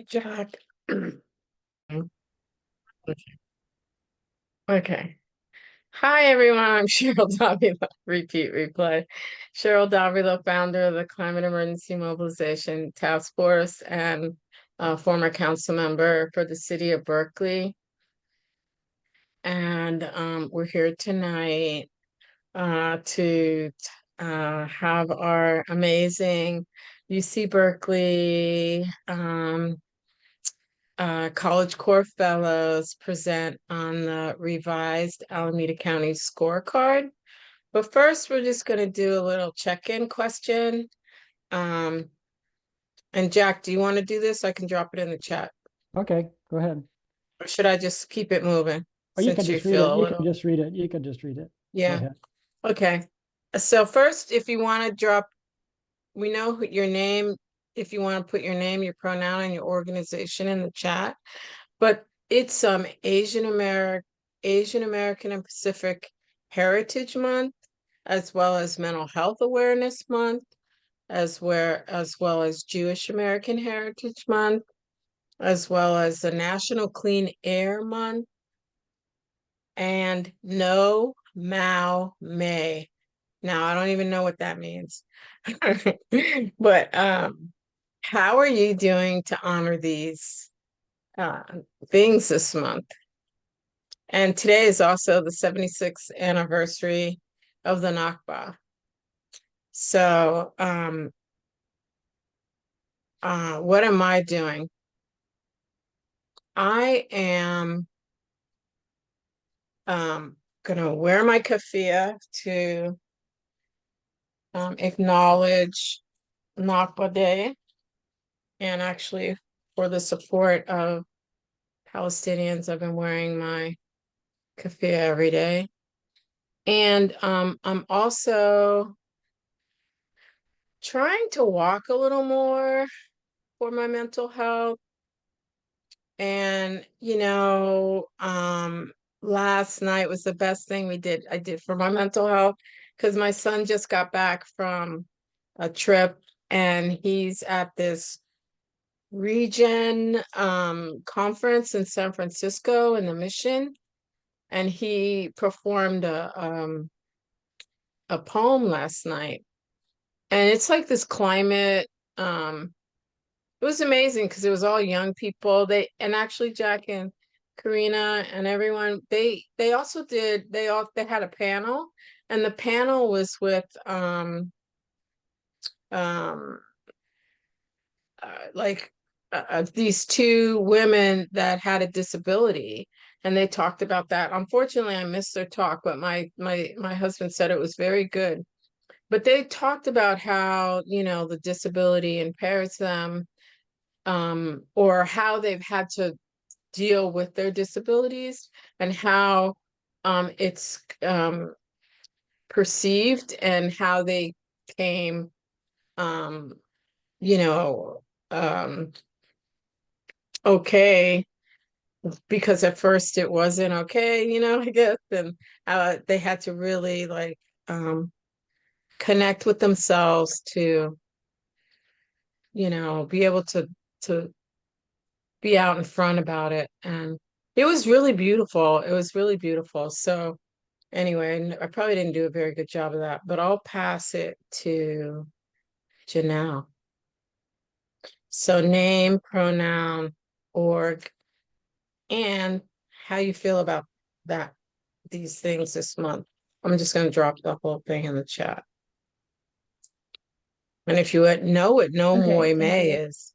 Hey, Jack. Okay. Hi, everyone. I'm Cheryl Davila. Repeat, replay. Cheryl Davila, founder of the Climate Emergency Mobilization Task Force and former council member for the city of Berkeley. And we're here tonight to have our amazing UC Berkeley College Core Fellows present on the revised Alameda County scorecard. But first, we're just going to do a little check-in question. And Jack, do you want to do this? I can drop it in the chat. Okay, go ahead. Or should I just keep it moving Or you can since you just read it. feel a You can little? just read it. You can just read it. Go Yeah. ahead. Okay. So first, if you want to drop, we know your name, if you want to put your name, your pronoun, and your organization in the chat. But it's Asian American and Pacific Heritage Month, as well as Mental Health Awareness Month, as well as Jewish American Heritage Month, as well as the National Clean Air Month, and No Mao May. Now I don't even know what that means. But how are you doing to honor these uh, things this month? And today is also the 76th anniversary of the Nakba. So, what am I doing? I am gonna wear my keffiyeh to acknowledge Nakba Day and actually for the support of Palestinians. I've been wearing my keffiyeh every day. And I'm also trying to walk a little more for my mental health. And last night was the best thing I did for my mental health because my son just got back from a trip and he's at this region conference in San Francisco in the Mission, and he performed a poem last night. And it's like this climate it was amazing because it was all young people. And actually Jack and Karina and everyone, they also they had a panel, and the panel was with um like these two women that had a disability, and they talked about that. Unfortunately, I missed their talk, but my husband said it was very good. But they talked about how, the disability impairs them, or how they've had to deal with their disabilities, and how it's perceived, and how they came, um, you know, um, okay, because at first it wasn't okay, I guess, and they had to really like connect with themselves to, be able to be out in front about it. And it was really beautiful. It was really beautiful. So anyway, I probably didn't do a very good job of that, but I'll pass it to Janelle. So name, pronoun, org, and how you feel about that, these things this month. I'm just going to drop the whole thing in the chat. And if you would know what No Okay, Moy thank May you. is,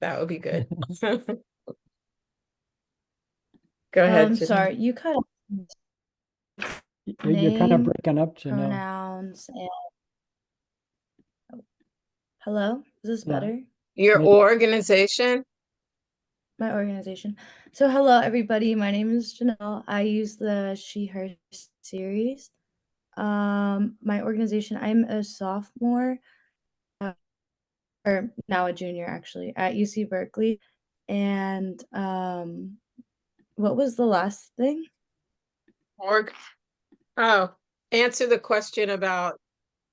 that would be good. Go ahead, Janelle. Sorry, you cut off You're kind of name, breaking up, Janelle. pronouns, and hello? Is this Yeah. better? Your Maybe. organization? My organization. So hello everybody, my name is Janelle. I use the She Her series. My organization, I'm a sophomore, or now a junior actually, at UC Berkeley. And what was the last thing? Org. Oh, answer the question about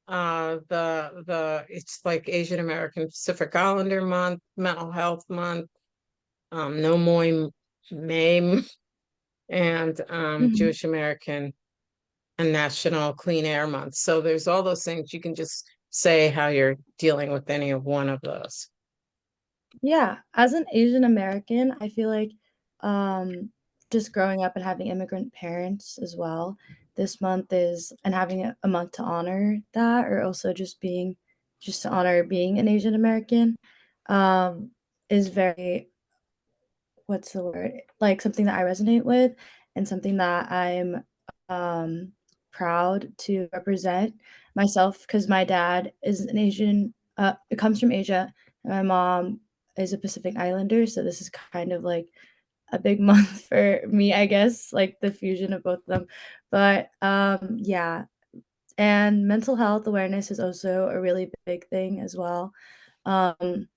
it's like Asian American Pacific Islander Month, Mental Health Month, No Moy Mame, and Mhm. Jewish American and National Clean Air Month. So there's all those things. You can just say how you're dealing with any of one of those. Yeah, as an Asian American, I feel like just growing up and having immigrant parents as well, this month is and having a month to honor that, or also just to honor being an Asian American, um, is very what's the word? Like something that I resonate with and something that I'm proud to represent myself because my dad is an Asian, it comes from Asia, and my mom is a Pacific Islander. So this is kind of like a big month for me, I guess, like the fusion of both of them. But yeah, and mental health awareness is also a really big thing as well. Um,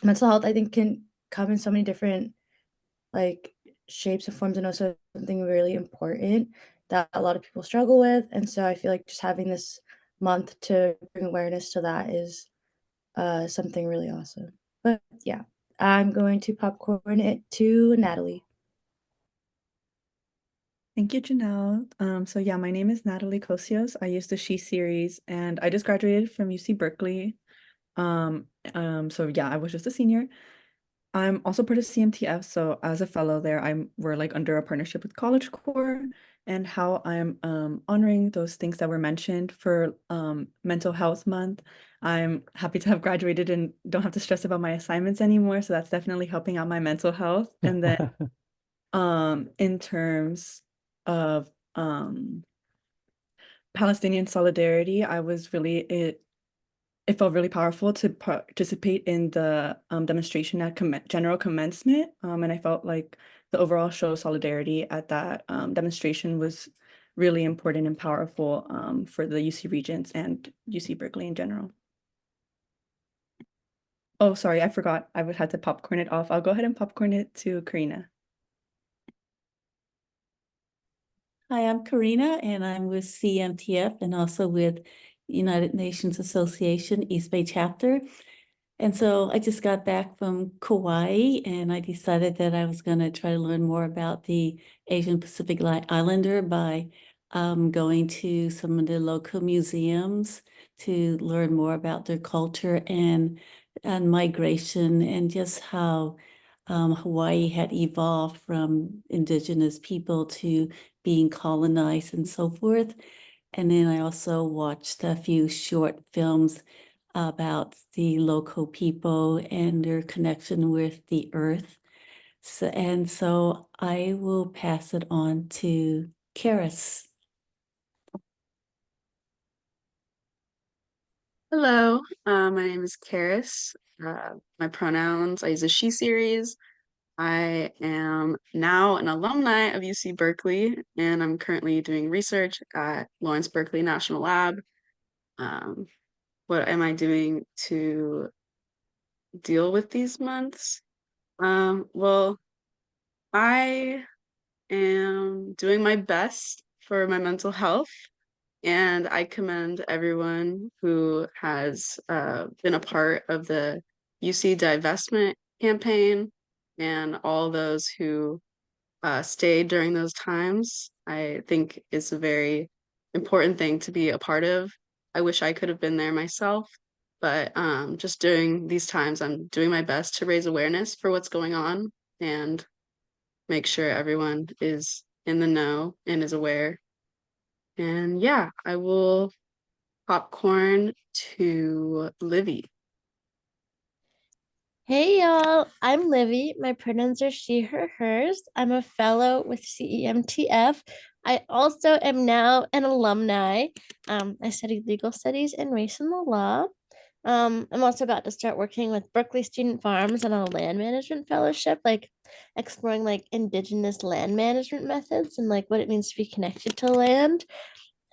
Mental health, I think, can come in so many different like shapes and forms and also something really important that a lot of people struggle with. And so I feel like just having this month to bring awareness to that is something really awesome. But yeah, I'm going to popcorn it to Natalie. Thank you, Janelle. So yeah, my name is Natalie Kosios. I use the She series and I just graduated from UC Berkeley. So yeah, I was just a senior. I'm also part of CMTF, so as a fellow there, we're like under a partnership with College Corps, and how I'm honoring those things that were mentioned for Mental Health Month. I'm happy to have graduated and don't have to stress about my assignments anymore, so that's definitely helping out my mental health. And then in terms of Palestinian solidarity, it felt really powerful to participate in the demonstration at general commencement. And I felt like the overall show of solidarity at that demonstration was really important and powerful for the UC Regents and UC Berkeley in general. Oh, sorry, I forgot. I would have to popcorn it off. I'll go ahead and popcorn it to Karina. Hi, I'm Karina, and I'm with CEMTF and also with United Nations Association East Bay Chapter. And so I just got back from Kauai, and I decided that I was going to try to learn more about the Asian Pacific Islander by going to some of the local museums to learn more about their culture and migration and just how Hawaii had evolved from indigenous people to being colonized and so forth. And then I also watched a few short films about the local people and their connection with the earth. So I will pass it on to Karis. Hello, my name is Karis. My pronouns, I use a she series. I am now an alumni of UC Berkeley, and I'm currently doing research at Lawrence Berkeley National Lab. What am I doing to deal with these months? Well, I am doing my best for my mental health. And I commend everyone who has been a part of the UC divestment campaign and all those who stayed during those times. I think it's a very important thing to be a part of. I wish I could have been there myself, but just during these times, I'm doing my best to raise awareness for what's going on and make sure everyone is in the know and is aware. And yeah, I will popcorn to Livy. Hey y'all, I'm Livy. My pronouns are she, her, hers. I'm a fellow with CEMTF. I also am now an alumni. I studied legal studies and race and the law. I'm also about to start working with Berkeley Student Farms on a land management fellowship, like exploring like indigenous land management methods and like what it means to be connected to land.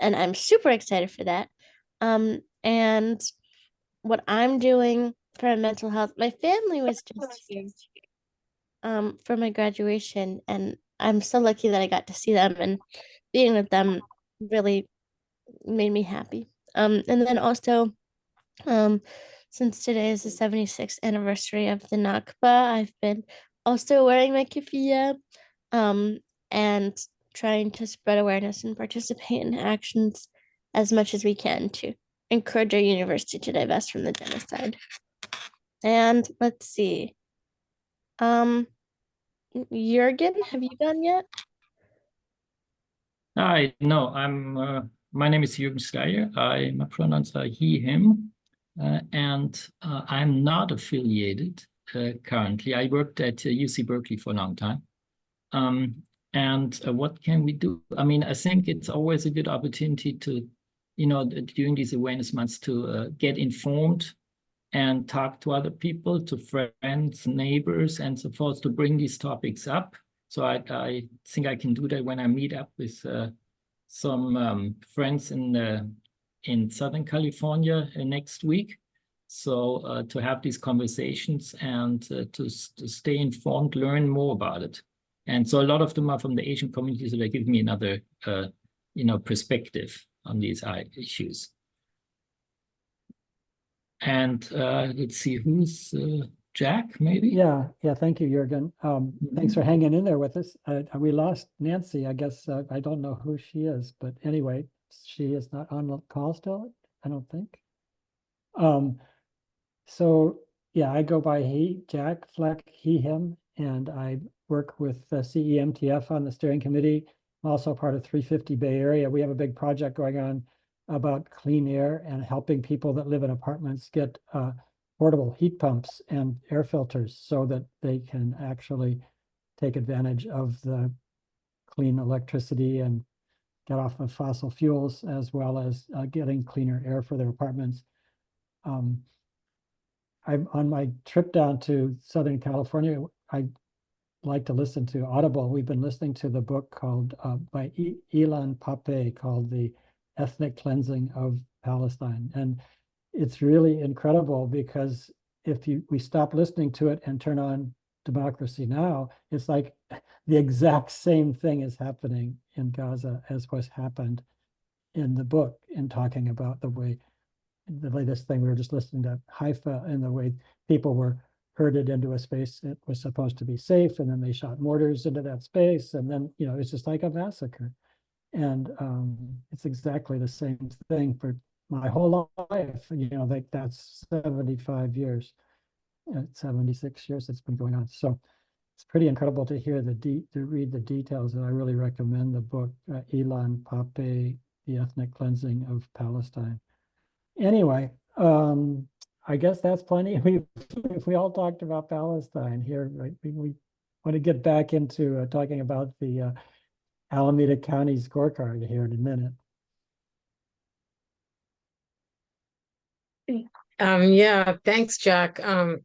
And I'm super excited for that. And what I'm doing for mental health, my family was just here for my graduation, and I'm so lucky that I got to see them, and being with them really made me happy. And then also, um, since today is the 76th anniversary of the Nakba, I've been also wearing my keffiyeh, and trying to spread awareness and participate in actions as much as we can to encourage our university to divest from the genocide. And let's see. Jürgen, have you gone yet? Hi, no, my name is Jürgen Steyer. My pronouns are he, him, and I'm not affiliated currently. I worked at UC Berkeley for a long time. And what can we do? I mean, I think it's always a good opportunity to, during these awareness months to get informed and talk to other people, to friends, neighbors, and so forth, to bring these topics up. So I think I can do that when I meet up with some friends in Southern California next week. So to have these conversations and to stay informed, learn more about it. And so a lot of them are from the Asian community, so they give me another, perspective on these issues. And let's see, who's Jack, maybe? Yeah, thank you, Jürgen. Thanks for hanging in there with us. We lost Nancy, I guess. I don't know who she is, but anyway, she is not on the call still, I don't think. So yeah, I go by Jack Fleck, he, him, and I work with CEMTF on the steering committee. I'm also part of 350 Bay Area. We have a big project going on about clean air and helping people that live in apartments get portable heat pumps and air filters so that they can actually take advantage of the clean electricity and get off of fossil fuels, as well as getting cleaner air for their apartments. I'm on my trip down to Southern California. I like to listen to Audible. We've been listening to the book called by Ilan Pappé called The Ethnic Cleansing of Palestine. And it's really incredible because if we stop listening to it and turn on Democracy Now!, it's like the exact same thing is happening in Gaza as was happened in the book, in talking about the way, the latest thing we were just listening to Haifa, and the way people were herded into a space that was supposed to be safe, and then they shot mortars into that space, and then it's just like a massacre. And it's exactly the same thing for my whole life. Like that's 75 years, 76 years it's been going on. So it's pretty incredible to hear to read the details, and I really recommend the book Ilan Pappé, The Ethnic Cleansing of Palestine. Anyway, I guess that's plenty. We all talked about Palestine here, right? We want to get back into talking about the Alameda County scorecard here in a minute. Yeah, thanks, Jack. I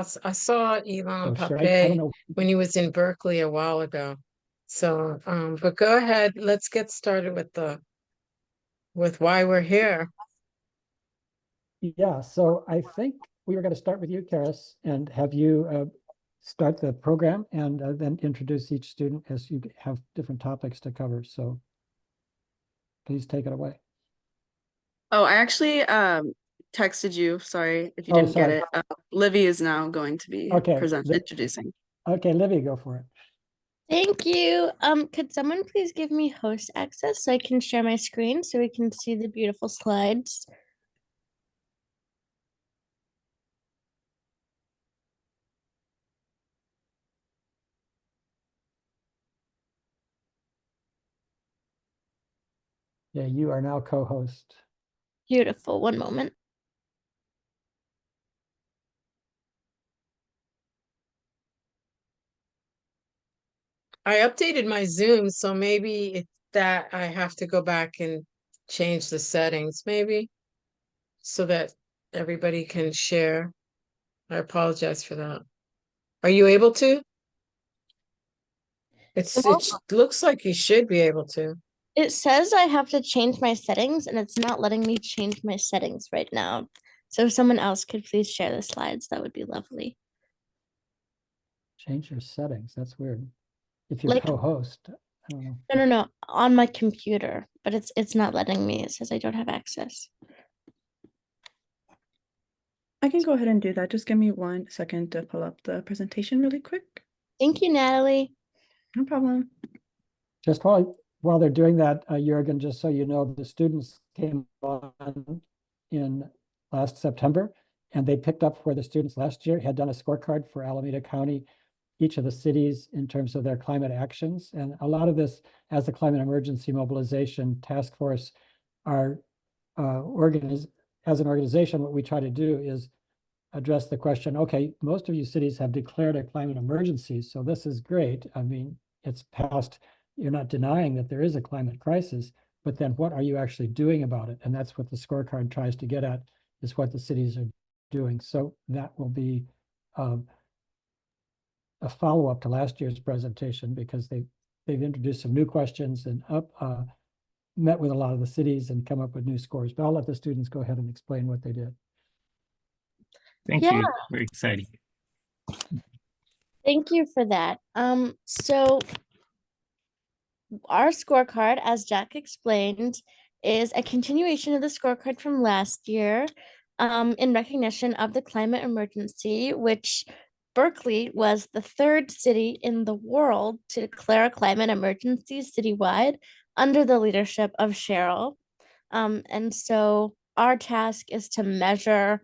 saw Ilan Sure. I Pappé don't know. when he was in Berkeley a while ago. So, but go ahead, let's get started with why we're here. Yeah, so I think we were going to start with you, Karis, and have you start the program and then introduce each student as you have different topics to cover. So please take it away. Oh, I actually texted you. Sorry if you didn't get it. Livy is now going to be introducing. Okay, Livy, go for it. Thank you. Could someone please give me host access so I can share my screen so we can see the beautiful slides? Yeah, you are now co-host. Beautiful. One moment. I updated my Zoom, so maybe it's that I have to go back and change the settings, maybe, so that everybody can share. I apologize for that. Are you able to? It looks like you should be able to. It says I have to change my settings, and it's not letting me change my settings right now. So if someone else could please share the slides, that would be lovely. Change your settings. That's weird. If you're co-host, I don't know. No, on my computer, but it's not letting me. It says I don't have access. I can go ahead and do that. Just give me 1 second to pull up the presentation really quick. Thank you, Natalie. No problem. Just while they're doing that, Jürgen, just so you know, the students came on in last September, and they picked up where the students last year had done a scorecard for Alameda County, each of the cities in terms of their climate actions. And a lot of this, as the Climate Emergency Mobilization Task Force, are as an organization, what we try to do is address the question, okay, most of you cities have declared a climate emergency, so this is great. I mean, it's past, you're not denying that there is a climate crisis, but then what are you actually doing about it? And that's what the scorecard tries to get at, is what the cities are doing. So that will be a follow-up to last year's presentation, because they've introduced some new questions and met with a lot of the cities and come up with new scores. But I'll let the students go ahead and explain what they did. Thank Yeah. you. Very exciting. Thank you for that. So our scorecard, as Jack explained, is a continuation of the scorecard from last year, in recognition of the climate emergency, which Berkeley was the third city in the world to declare a climate emergency citywide under the leadership of Cheryl. And so our task is to measure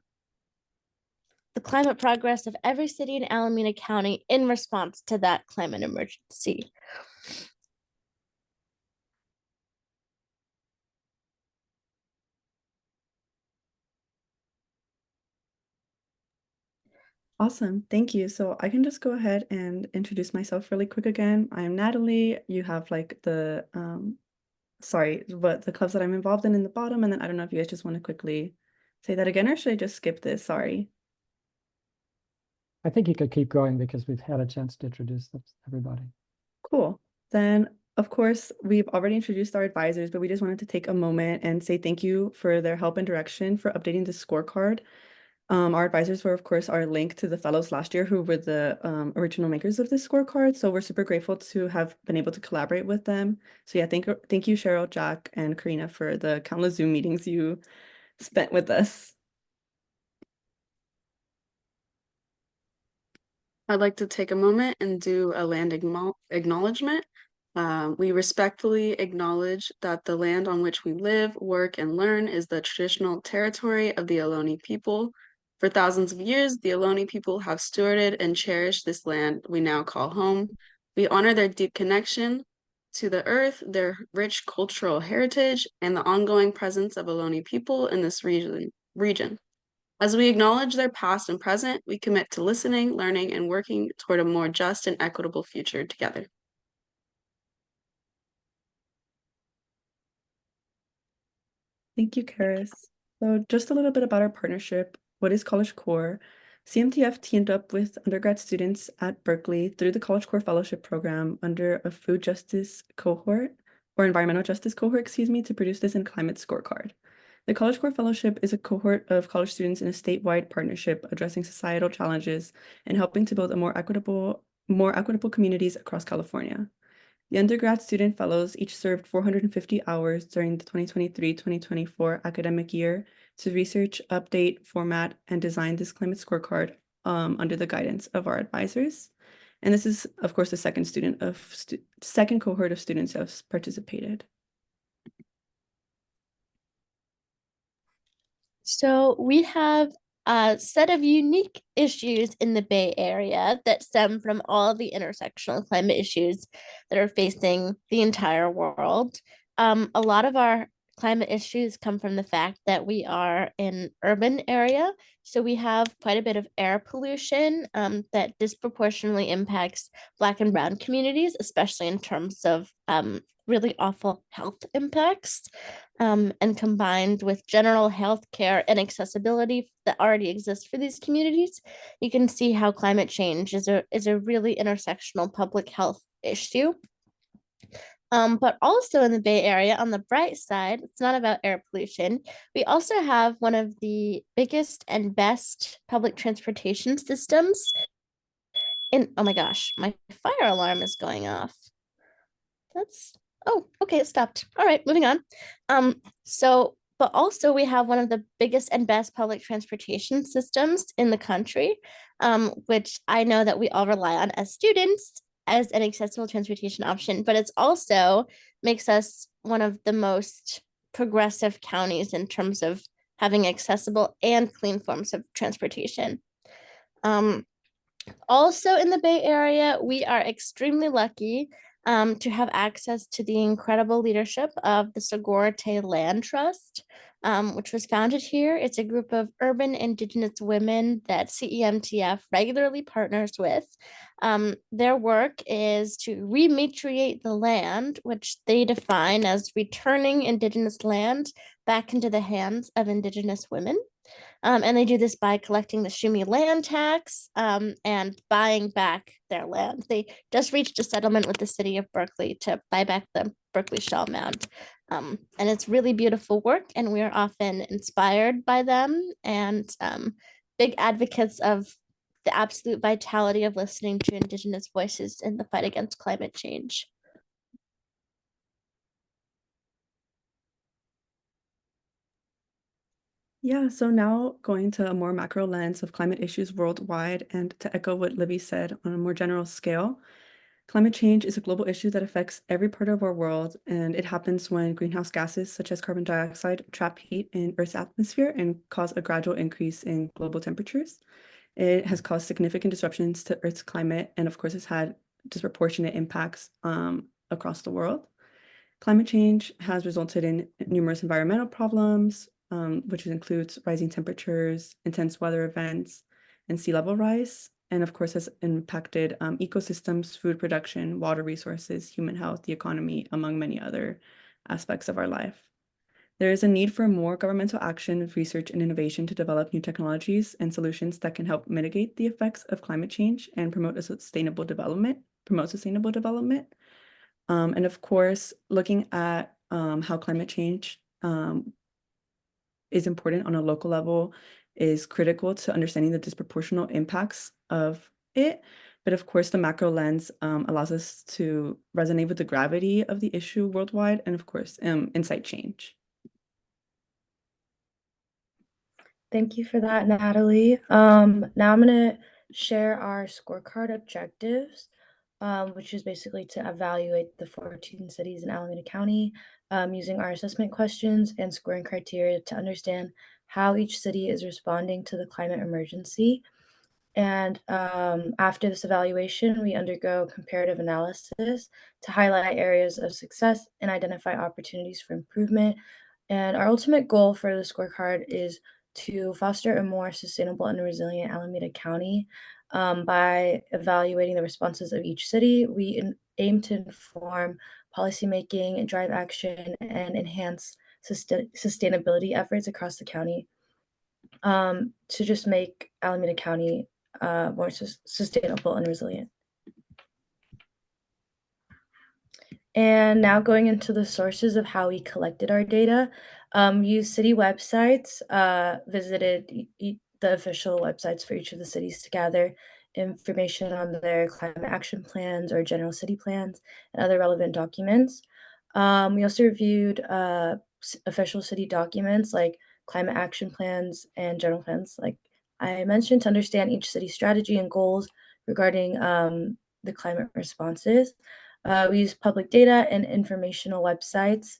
the climate progress of every city in Alameda County in response to that climate emergency. Awesome. Thank you. So I can just go ahead and introduce myself really quick again. I'm Natalie. You have like the but the clubs that I'm involved in the bottom, and then I don't know if you guys just want to quickly say that again, or should I just skip this? Sorry. I think you could keep going because we've had a chance to introduce everybody. Cool. Then, of course, we've already introduced our advisors, but we just wanted to take a moment and say thank you for their help and direction for updating the scorecard. Our advisors were, of course, our link to the fellows last year who were the original makers of this scorecard. So we're super grateful to have been able to collaborate with them. So yeah, thank you, Cheryl, Jack, and Karina for the countless Zoom meetings you spent with us. I'd like to take a moment and do a land acknowledgement. We respectfully acknowledge that the land on which we live, work, and learn is the traditional territory of the Ohlone people. For thousands of years, the Ohlone people have stewarded and cherished this land we now call home. We honor their deep connection to the earth, their rich cultural heritage, and the ongoing presence of Ohlone people in this region. As we acknowledge their past and present, we commit to listening, learning, and working toward a more just and equitable future together. Thank you, Karis. So just a little bit about our partnership. What is College Core? CMTF teamed up with undergrad students at Berkeley through the College Core Fellowship Program under a food justice cohort, or environmental justice cohort, excuse me, to produce this in climate scorecard. The College Core Fellowship is a cohort of college students in a statewide partnership addressing societal challenges and helping to build a more equitable communities across California. The undergrad student fellows each served 450 hours during the 2023-2024 academic year to research, update, format, and design this climate scorecard under the guidance of our advisors. And this is, of course, the second cohort of students who have participated. So we have a set of unique issues in the Bay Area that stem from all the intersectional climate issues that are facing the entire world. A lot of our climate issues come from the fact that we are an urban area. So we have quite a bit of air pollution that disproportionately impacts Black and Brown communities, especially in terms of really awful health impacts. And combined with general health care and accessibility that already exists for these communities, you can see how climate change is a really intersectional public health issue. But also in the Bay Area, on the bright side, it's not about air pollution. We also have one of the biggest and best public transportation systems oh my gosh, my fire alarm is going off. Oh, okay, it stopped. All right, moving on. But also we have one of the biggest and best public transportation systems in the country. which I know that we all rely on as students as an accessible transportation option, but it's also makes us one of the most progressive counties in terms of having accessible and clean forms of transportation. Also in the Bay Area, we are extremely lucky to have access to the incredible leadership of the Scorecard Land Trust, which was founded here. It's a group of urban Indigenous women that CEMTF regularly partners with. Their work is to rematriate the land, which they define as returning Indigenous land back into the hands of Indigenous women. And they do this by collecting the Shumi land tax and buying back their land. They just reached a settlement with the city of Berkeley to buy back the Berkeley Shell Mound. And it's really beautiful work, and we are often inspired by them and big advocates of the absolute vitality of listening to Indigenous voices in the fight against climate change. Yeah, so now going to a more macro lens of climate issues worldwide, and to echo what Livy said on a more general scale, climate change is a global issue that affects every part of our world, and it happens when greenhouse gases such as carbon dioxide trap heat in Earth's atmosphere and cause a gradual increase in global temperatures. It has caused significant disruptions to Earth's climate, and of course, has had disproportionate impacts across the world. Climate change has resulted in numerous environmental problems, which includes rising temperatures, intense weather events, and sea level rise, and of course has impacted ecosystems, food production, water resources, human health, the economy, among many other aspects of our life. There is a need for more governmental action, research, and innovation to develop new technologies and solutions that can help mitigate the effects of climate change and promote sustainable development. And of course, looking at how climate change is important on a local level is critical to understanding the disproportional impacts of it. But of course, the macro lens allows us to resonate with the gravity of the issue worldwide and of course, incite change. Thank you for that, Natalie. Now I'm going to share our scorecard objectives, which is basically to evaluate the 14 cities in Alameda County using our assessment questions and scoring criteria to understand how each city is responding to the climate emergency. And after this evaluation, we undergo comparative analysis to highlight areas of success and identify opportunities for improvement. And our ultimate goal for the scorecard is to foster a more sustainable and resilient Alameda County. By evaluating the responses of each city, we aim to inform policymaking, drive action, and enhance sustainability efforts across the county to just make Alameda County more sustainable and resilient. And now going into the sources of how we collected our data, used city websites, visited the official websites for each of the cities to gather information on their climate action plans or general city plans and other relevant documents. We also reviewed official city documents like climate action plans and general plans, like I mentioned, to understand each city's strategy and goals regarding the climate responses. We use public data and informational websites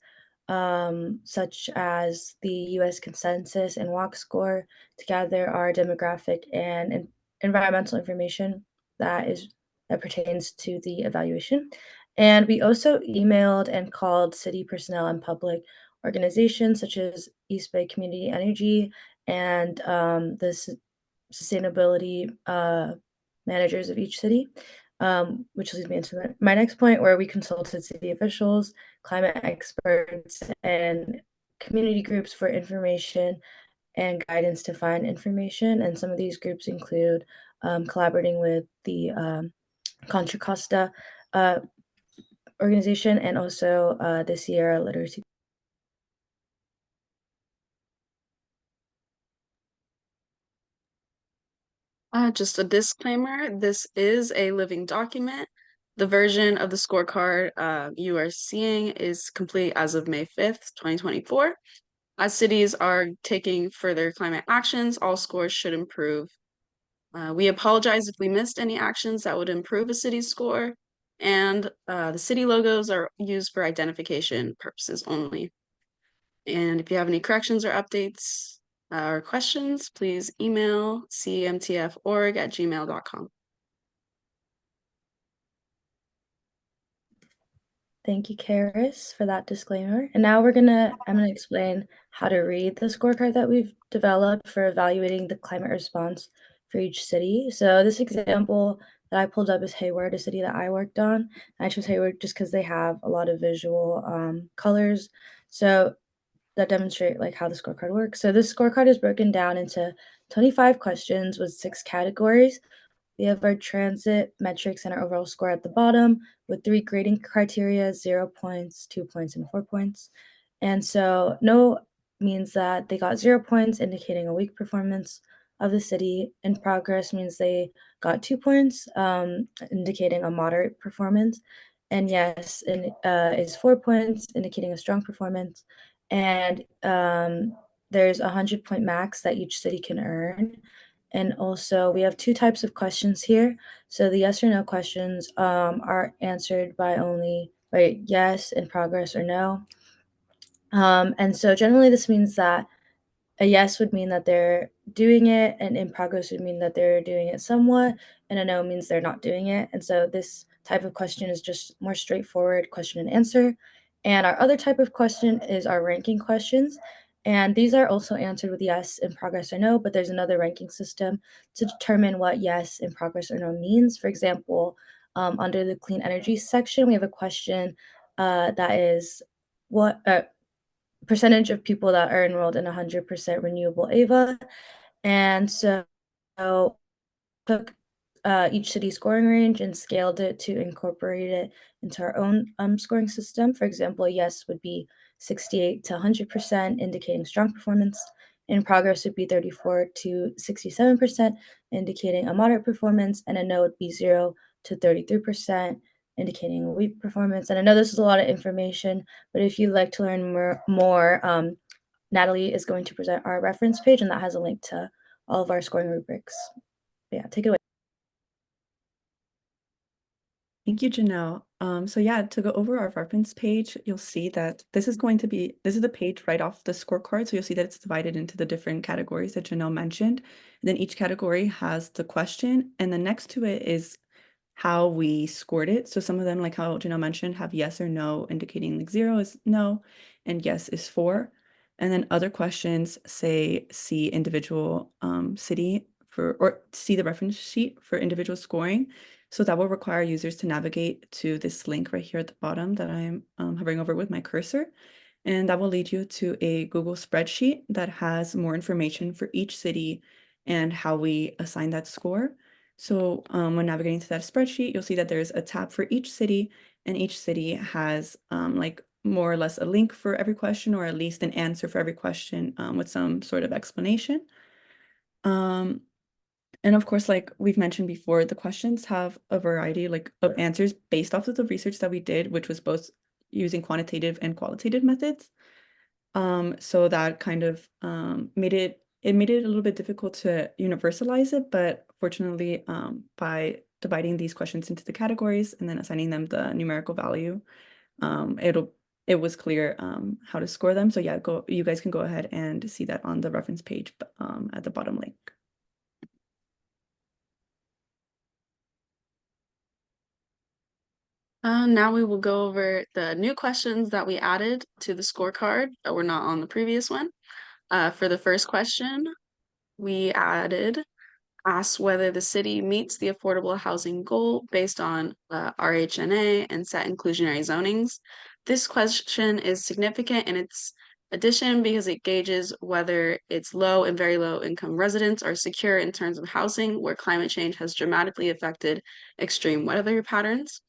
such as the US Consensus and Walk Score to gather our demographic and environmental information that pertains to the evaluation. And we also emailed and called city personnel and public organizations such as East Bay Community Energy and the sustainability managers of each city, which leads me into my next point, where we consulted city officials, climate experts, and community groups for information and guidance to find information. And some of these groups include collaborating with the Contra Costa organization and also the Sierra Literacy. Just a disclaimer, this is a living document. The version of the scorecard you are seeing is complete as of May 5th, 2024. As cities are taking further climate actions, all scores should improve We apologize if we missed any actions that would improve a city's score, and the city logos are used for identification purposes only. And if you have any corrections or updates or questions, please email cemtforg@gmail.com. Thank you, Karis, for that disclaimer. And now I'm gonna explain how to read the scorecard that we've developed for evaluating the climate response for each city. So this example that I pulled up is Hayward, a city that I worked on. I chose Hayward just because they have a lot of visual colors. So that demonstrate like how the scorecard works. So this scorecard is broken down into 25 questions with 6 categories. We have our transit metrics and our overall score at the bottom with 3 grading criteria, 0 points, 2 points, and 4 points. And so no means that they got 0 points, indicating a weak performance of the city. In progress means they got 2 points, indicating a moderate performance. And yes, is 4 points, indicating a strong performance. And there's a 100-point max that each city can earn. And also, we have 2 types of questions here. So the yes or no questions are answered by yes, in progress, or no. And so generally, this means that a yes would mean that they're doing it, and in progress would mean that they're doing it somewhat, and a no means they're not doing it. And so this type of question is just more straightforward question and answer. And our other type of question is our ranking questions. And these are also answered with yes, in progress, or no, but there's another ranking system to determine what yes, in progress, or no means. For example, under the clean energy section, we have a question that is what percentage of people that are enrolled in 100% renewable AVA. And so took each city scoring range and scaled it to incorporate it into our own scoring system. For example, yes would be 68 to 100%, indicating strong performance. In progress would be 34 to 67%, indicating a moderate performance, and a no would be 0 to 33%, indicating a weak performance. And I know this is a lot of information, but if you'd like to learn more, Natalie is going to present our reference page, and that has a link to all of our scoring rubrics. Yeah, take it away. Thank you, Janelle. So yeah, to go over our reference page, you'll see that this is the page right off the scorecard. So you'll see that it's divided into the different categories that Janelle mentioned. And then each category has the question, and then next to it is how we scored it. So some of them, like how Janelle mentioned, have yes or no, indicating like 0 is no, and yes is 4. And then other questions say see individual city or see the reference sheet for individual scoring. So that will require users to navigate to this link right here at the bottom that I'm hovering over with my cursor. And that will lead you to a Google spreadsheet that has more information for each city and how we assign that score. So when navigating to that spreadsheet, you'll see that there's a tab for each city, and each city has like more or less a link for every question, or at least an answer for every question with some sort of explanation. And of course, like we've mentioned before, the questions have a variety like of answers based off of the research that we did, which was both using quantitative and qualitative methods. So that kind of made it a little bit difficult to universalize it, but fortunately, by dividing these questions into the categories and then assigning them the numerical value, it was clear how to score them. So yeah, you guys can go ahead and see that on the reference page at the bottom link. Now we will go over the new questions that we added to the scorecard that were not on the previous one. For the first question, we ask whether the city meets the affordable housing goal based on RHNA and set inclusionary zonings. This question is significant in its addition because it gauges whether its low and very low income residents are secure in terms of housing where climate change has dramatically affected extreme weather patterns.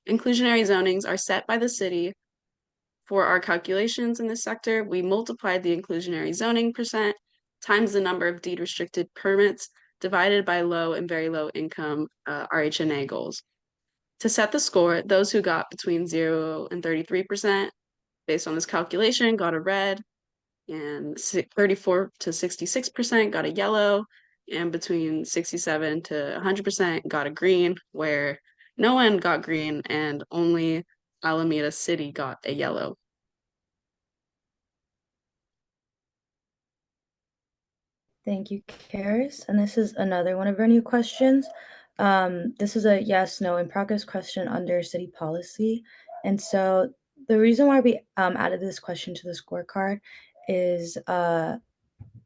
Inclusionary zonings are set by the city. For our calculations in this sector, we multiplied the inclusionary zoning percent times the number of deed restricted permits divided by low and very low income RHNA goals. To set the score, those who got between 0 and 33% based on this calculation got a red, and 34 to 66% got a yellow, and between 67 to 100% got a green, where no one got green and only Alameda City got a yellow. Thank you, Karis. And this is another one of our new questions. This is a yes, no, in progress question under city policy. And so the reason why we added this question to the scorecard is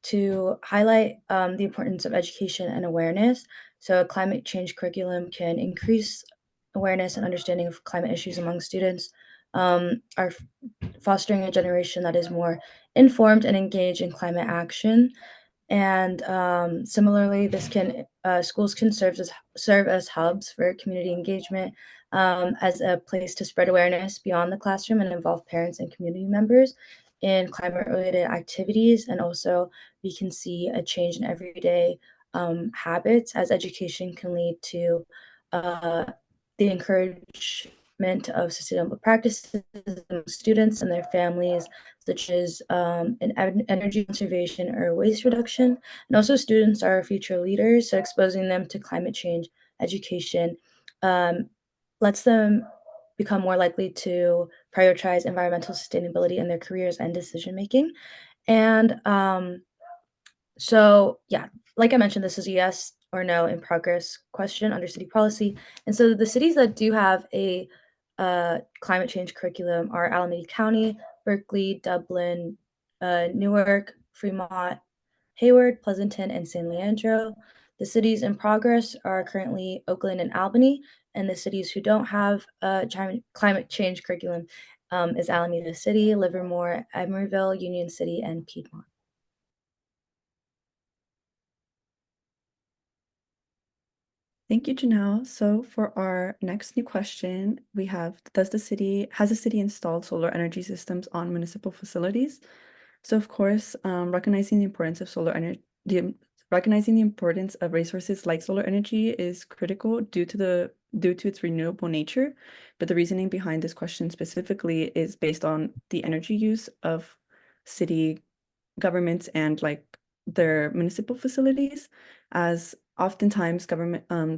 to highlight the importance of education and awareness. So a climate change curriculum can increase awareness and understanding of climate issues among students, are fostering a generation that is more informed and engaged in climate action. And similarly, this can schools can serve as hubs for community engagement, as a place to spread awareness beyond the classroom and involve parents and community members in climate-related activities. And also, we can see a change in everyday habits, as education can lead to the encouragement of sustainable practices among students and their families, such as energy conservation or waste reduction. And also, students are future leaders, so exposing them to climate change education lets them become more likely to prioritize environmental sustainability in their careers and decision making. And so, yeah, like I mentioned, this is a yes or no in progress question under city policy. And so the cities that do have a climate change curriculum are Alameda County, Berkeley, Dublin, Newark, Fremont, Hayward, Pleasanton, and San Leandro. The cities in progress are currently Oakland and Albany, and the cities who don't have a climate change curriculum is Alameda City, Livermore, Emeryville, Union City, and Piedmont. Thank you, Janelle. So for our next new question, we have, has the city installed solar energy systems on municipal facilities? So of course, recognizing the importance of solar energy, recognizing the importance of resources like solar energy is critical due to its renewable nature. But the reasoning behind this question specifically is based on the energy use of city governments and like their municipal facilities, as oftentimes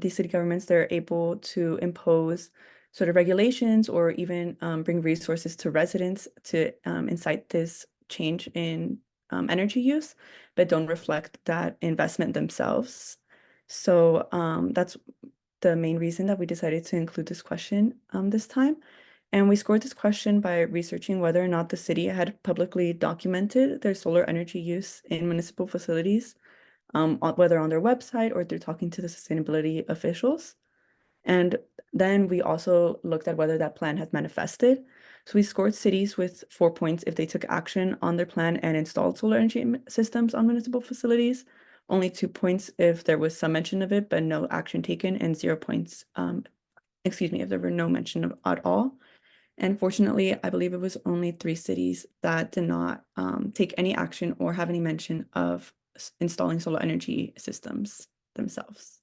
these city governments, they're able to impose sort of regulations or even bring resources to residents to incite this change in energy use, but don't reflect that investment themselves. So that's the main reason that we decided to include this question this time. And we scored this question by researching whether or not the city had publicly documented their solar energy use in municipal facilities, whether on their website or through talking to the sustainability officials. And then we also looked at whether that plan has manifested. So we scored cities with 4 points if they took action on their plan and installed solar energy systems on municipal facilities, only 2 points if there was some mention of it, but no action taken, and 0 points, if there were no mention of at all. And fortunately, I believe it was only 3 cities that did not take any action or have any mention of installing solar energy systems themselves.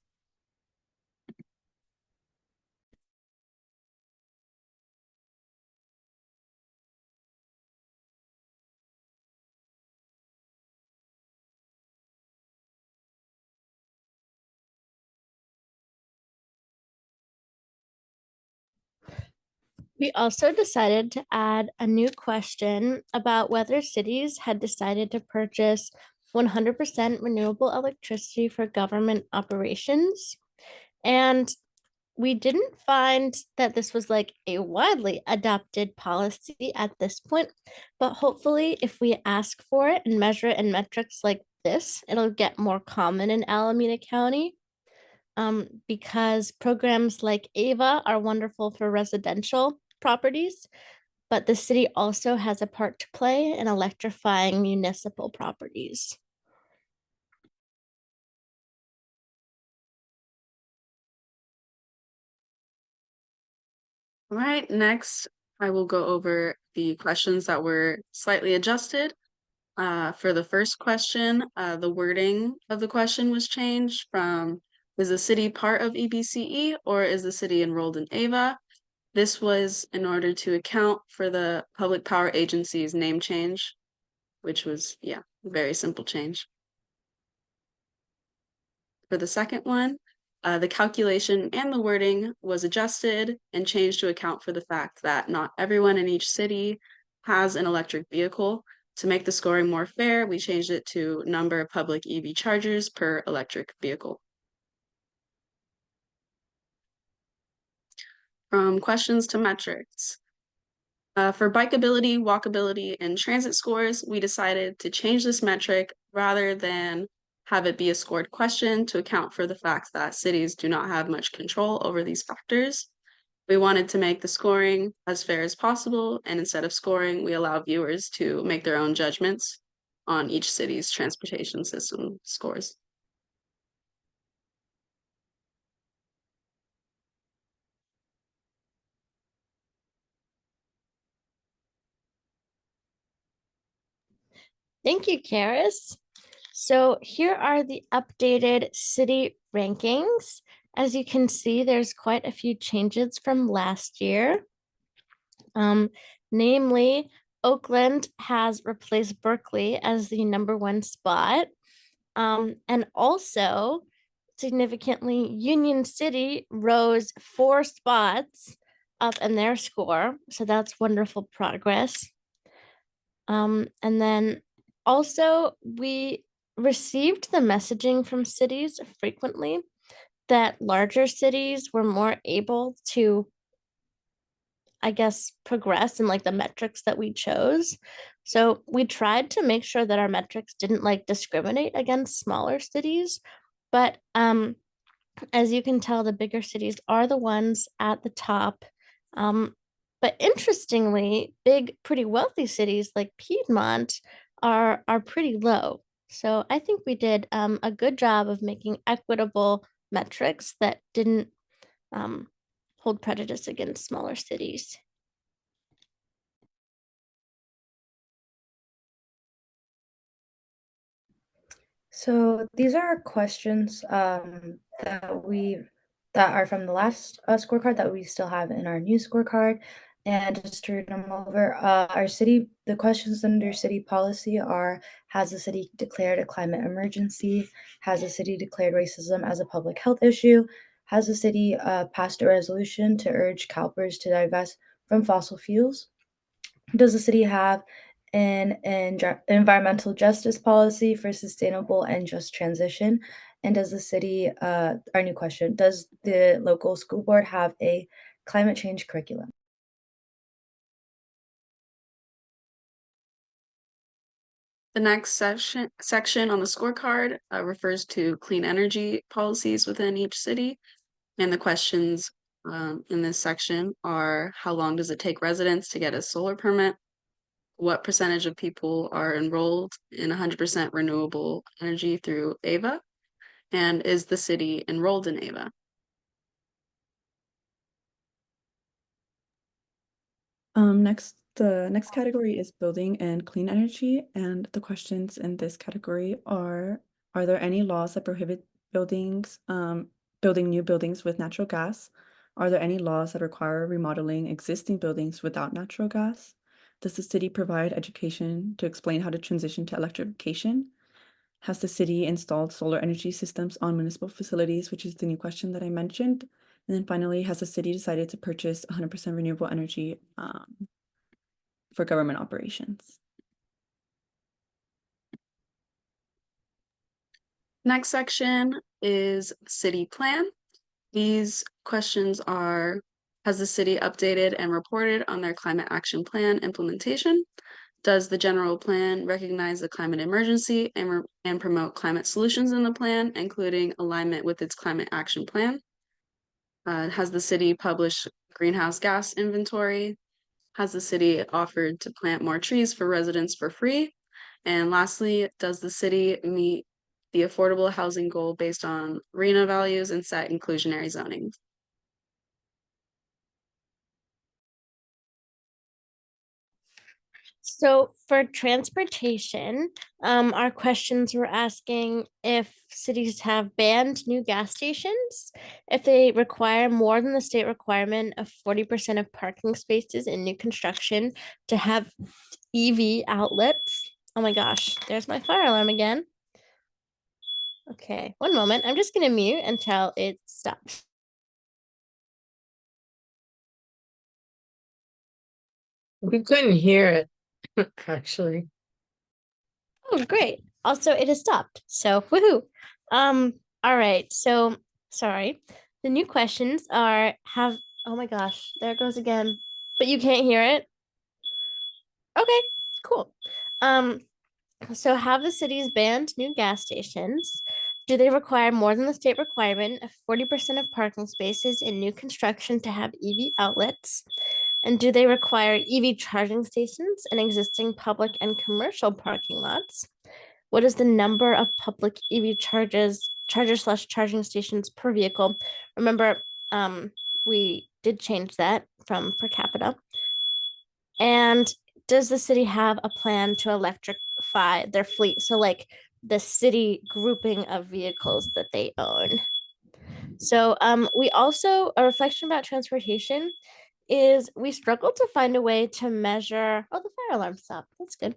We also decided to add a new question about whether cities had decided to purchase 100% renewable electricity for government operations. And we didn't find that this was like a widely adopted policy at this point, but hopefully, if we ask for it and measure it in metrics like this, it'll get more common in Alameda County. Because programs like AVA are wonderful for residential properties, but the city also has a part to play in electrifying municipal properties. All right, next I will go over the questions that were slightly adjusted. For the first question, the wording of the question was changed from, is the city part of EBCE or is the city enrolled in AVA? This was in order to account for the Public Power Agency's name change, which was, yeah, a very simple change. For the second one, the calculation and the wording was adjusted and changed to account for the fact that not everyone in each city has an electric vehicle. To make the scoring more fair, we changed it to number of public EV chargers per electric vehicle. From questions to metrics. For bikeability, walkability, and transit scores, we decided to change this metric rather than have it be a scored question to account for the fact that cities do not have much control over these factors. We wanted to make the scoring as fair as possible, and instead of scoring, we allow viewers to make their own judgments on each city's transportation system scores. Thank you, Karis. So here are the updated city rankings. As you can see, there's quite a few changes from last year. Namely, Oakland has replaced Berkeley as the #1 spot. And also, significantly, Union City rose 4 spots up in their score. So that's wonderful progress. And then also, we received the messaging from cities frequently that larger cities were more able to, I guess, progress in like the metrics that we chose. So we tried to make sure that our metrics didn't like discriminate against smaller cities. But as you can tell, the bigger cities are the ones at the top. But interestingly, big, pretty wealthy cities like Piedmont are pretty low. So I think we did a good job of making equitable metrics that didn't hold prejudice against smaller cities. So these are questions that are from the last scorecard that we still have in our new scorecard. And just to read them over, the questions under city policy are: has the city declared a climate emergency? Has the city declared racism as a public health issue? Has the city passed a resolution to urge CalPERS to divest from fossil fuels? Does the city have an environmental justice policy for sustainable and just transition? And does the city, our new question, does the local school board have a climate change curriculum? The next section on the scorecard refers to clean energy policies within each city. And the questions in this section are: how long does it take residents to get a solar permit? What percentage of people are enrolled in 100% renewable energy through AVA? And is the city enrolled in AVA? The next category is building and clean energy, and the questions in this category are there any laws that prohibit building new buildings with natural gas? Are there any laws that require remodeling existing buildings without natural gas? Does the city provide education to explain how to transition to electrification? Has the city installed solar energy systems on municipal facilities, which is the new question that I mentioned? And then finally, has the city decided to purchase 100% renewable energy for government operations? Next section is city plan. These questions are: has the city updated and reported on their climate action plan implementation? Does the general plan recognize the climate emergency and promote climate solutions in the plan, including alignment with its climate action plan? Has the city published greenhouse gas inventory? Has the city offered to plant more trees for residents for free? And lastly, does the city meet the affordable housing goal based on RHNA values and set inclusionary zoning? So for transportation, our questions were asking if cities have banned new gas stations, if they require more than the state requirement of 40% of parking spaces in new construction to have EV outlets. Oh my gosh, there's my fire alarm again. Okay, one moment. I'm just gonna mute until it stops. We couldn't hear it, actually. Oh, great. Also, it has stopped. So, woohoo. All right. So, sorry. The new questions are oh my gosh, there it goes again. But you can't hear it? Okay, cool. Um, so have the cities banned new gas stations? Do they require more than the state requirement of 40% of parking spaces in new construction to have EV outlets? And do they require EV charging stations in existing public and commercial parking lots? What is the number of public EV chargers/charging stations per vehicle? Remember, we did change that from per capita. And does the city have a plan to electrify their fleet? So like the city grouping of vehicles that they own. So we also, a reflection about transportation is we struggle to find a way to measure, oh, the fire alarm stopped. That's good.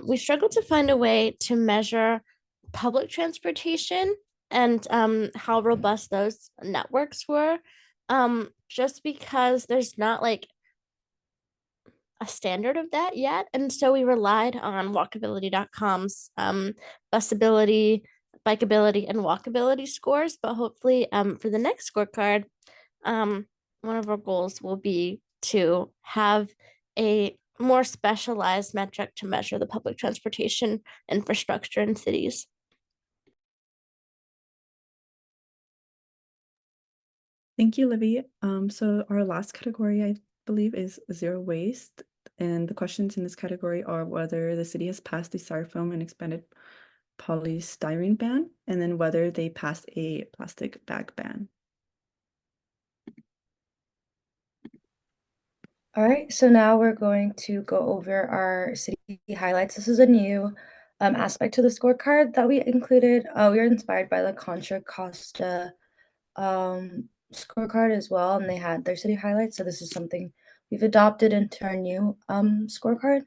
We struggle to find a way to measure public transportation and how robust those networks were. Just because there's not like a standard of that yet. And so we relied on walkability.com's busability, bikeability, and walkability scores. But hopefully for the next scorecard, one of our goals will be to have a more specialized metric to measure the public transportation infrastructure in cities. Thank you, Livy. So our last category, I believe, is zero waste. And the questions in this category are whether the city has passed the styrofoam and expanded polystyrene ban, and then whether they passed a plastic bag ban. All right, so now we're going to go over our city highlights. This is a new aspect to the scorecard that we included. We were inspired by the Contra Costa scorecard as well, and they had their city highlights. So this is something we've adopted into our new scorecard.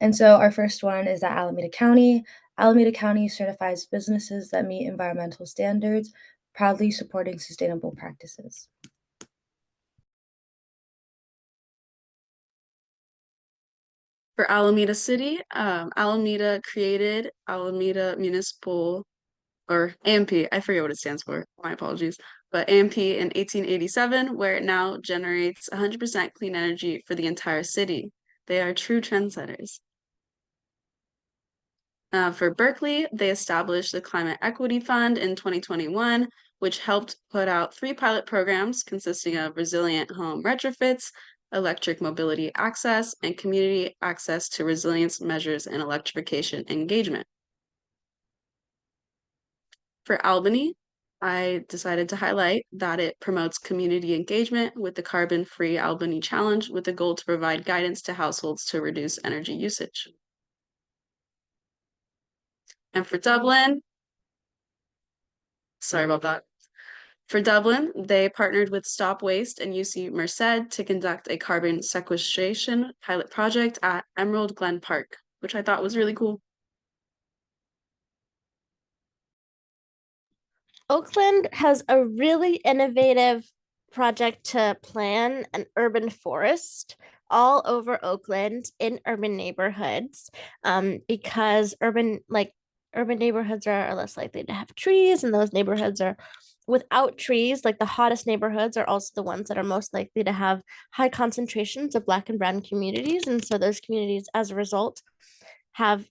And so our first one is that Alameda County. Alameda County certifies businesses that meet environmental standards, proudly supporting sustainable practices. For Alameda City, Alameda created Alameda Municipal, or AMP, I forget what it stands for, my apologies, but AMP in 1887, where it now generates 100% clean energy for the entire city. They are true trendsetters. For Berkeley, they established the Climate Equity Fund in 2021, which helped put out 3 pilot programs consisting of resilient home retrofits, electric mobility access, and community access to resilience measures and electrification engagement. For Albany, I decided to highlight that it promotes community engagement with the Carbon-Free Albany Challenge with the goal to provide guidance to households to reduce energy usage. And for Dublin, sorry about that. For Dublin, they partnered with Stop Waste and UC Merced to conduct a carbon sequestration pilot project at Emerald Glen Park, which I thought was really cool. Oakland has a really innovative project to plan an urban forest all over Oakland in urban neighborhoods, because urban neighborhoods are less likely to have trees, and those neighborhoods are without trees, like the hottest neighborhoods are also the ones that are most likely to have high concentrations of Black and brown communities. And so those communities, as a result, have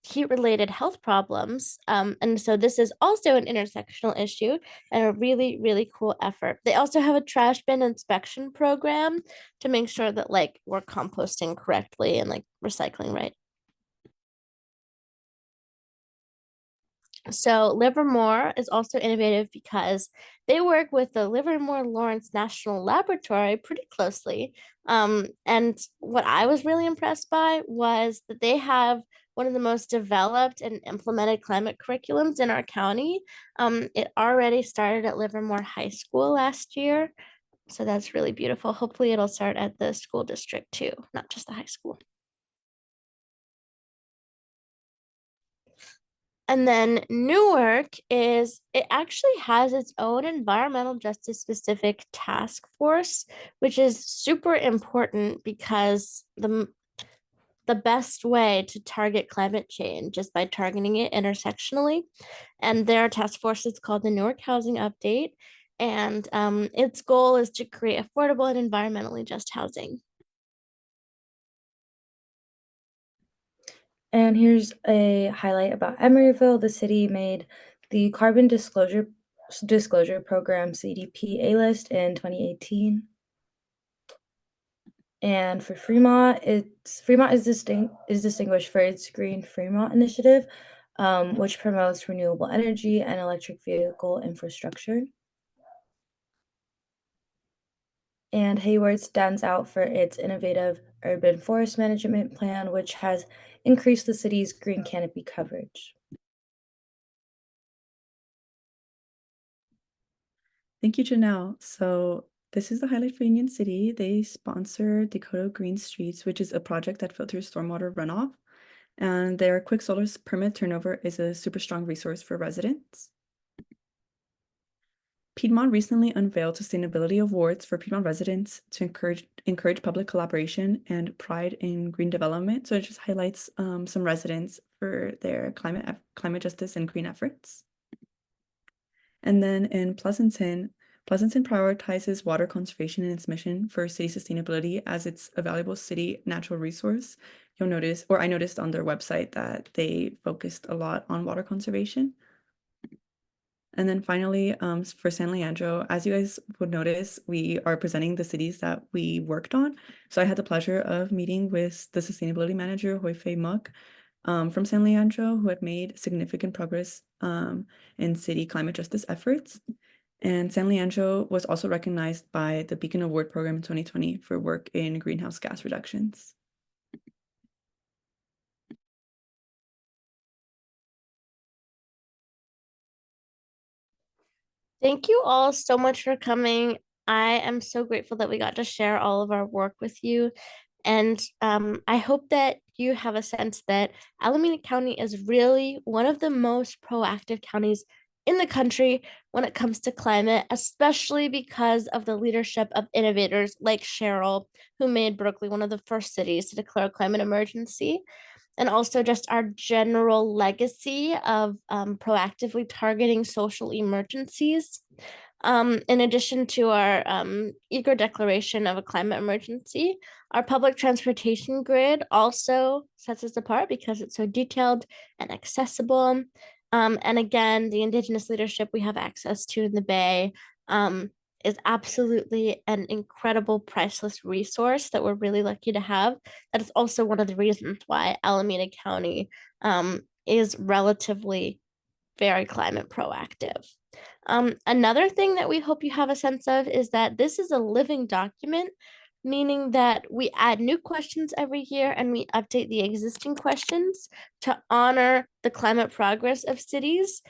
heat-related health problems. And so this is also an intersectional issue and a really, really cool effort. They also have a trash bin inspection program to make sure that like we're composting correctly and like recycling right. So Livermore is also innovative because they work with the Livermore Lawrence National Laboratory pretty closely. And what I was really impressed by was that they have one of the most developed and implemented climate curriculums in our county. It already started at Livermore High School last year. So that's really beautiful. Hopefully it'll start at the school district too, not just the high school. And then Newark it actually has its own environmental justice specific task force, which is super important because the best way to target climate change is by targeting it intersectionally. And their task force is called the Newark Housing Update. And its goal is to create affordable and environmentally just housing. And here's a highlight about Emeryville. The city made the Carbon Disclosure Program CDP A-list in 2018. And for Fremont, Fremont is distinguished for its Green Fremont initiative, which promotes renewable energy and electric vehicle infrastructure. And Hayward stands out for its innovative urban forest management plan, which has increased the city's green canopy coverage. Thank you, Janelle. So this is the highlight for Union City. They sponsor Dakota Green Streets, which is a project that filters stormwater runoff. And their quick solar permit turnover is a super strong resource for residents. Piedmont recently unveiled sustainability awards for Piedmont residents to encourage public collaboration and pride in green development. So it just highlights some residents for their climate justice and green efforts. And then in Pleasanton prioritizes water conservation in its mission for city sustainability as it's a valuable city natural resource. You'll notice, or I noticed on their website, that they focused a lot on water conservation. And then finally, for San Leandro, as you guys would notice, we are presenting the cities that we worked on. So I had the pleasure of meeting with the sustainability manager, Hoifei Muck, from San Leandro, who had made significant progress in city climate justice efforts. And San Leandro was also recognized by the Beacon Award program in 2020 for work in greenhouse gas reductions. Thank you all so much for coming. I am so grateful that we got to share all of our work with you. And I hope that you have a sense that Alameda County is really one of the most proactive counties in the country when it comes to climate, especially because of the leadership of innovators like Cheryl, who made Berkeley one of the first cities to declare a climate emergency. And also just our general legacy of proactively targeting social emergencies. In addition to our eager declaration of a climate emergency, our public transportation grid also sets us apart because it's so detailed and accessible. And again, the Indigenous leadership we have access to in the Bay is absolutely an incredible, priceless resource that we're really lucky to have. That is also one of the reasons why Alameda County is relatively very climate proactive. Another thing that we hope you have a sense of is that this is a living document, meaning that we add new questions every year and we update the existing questions to honor the climate progress of cities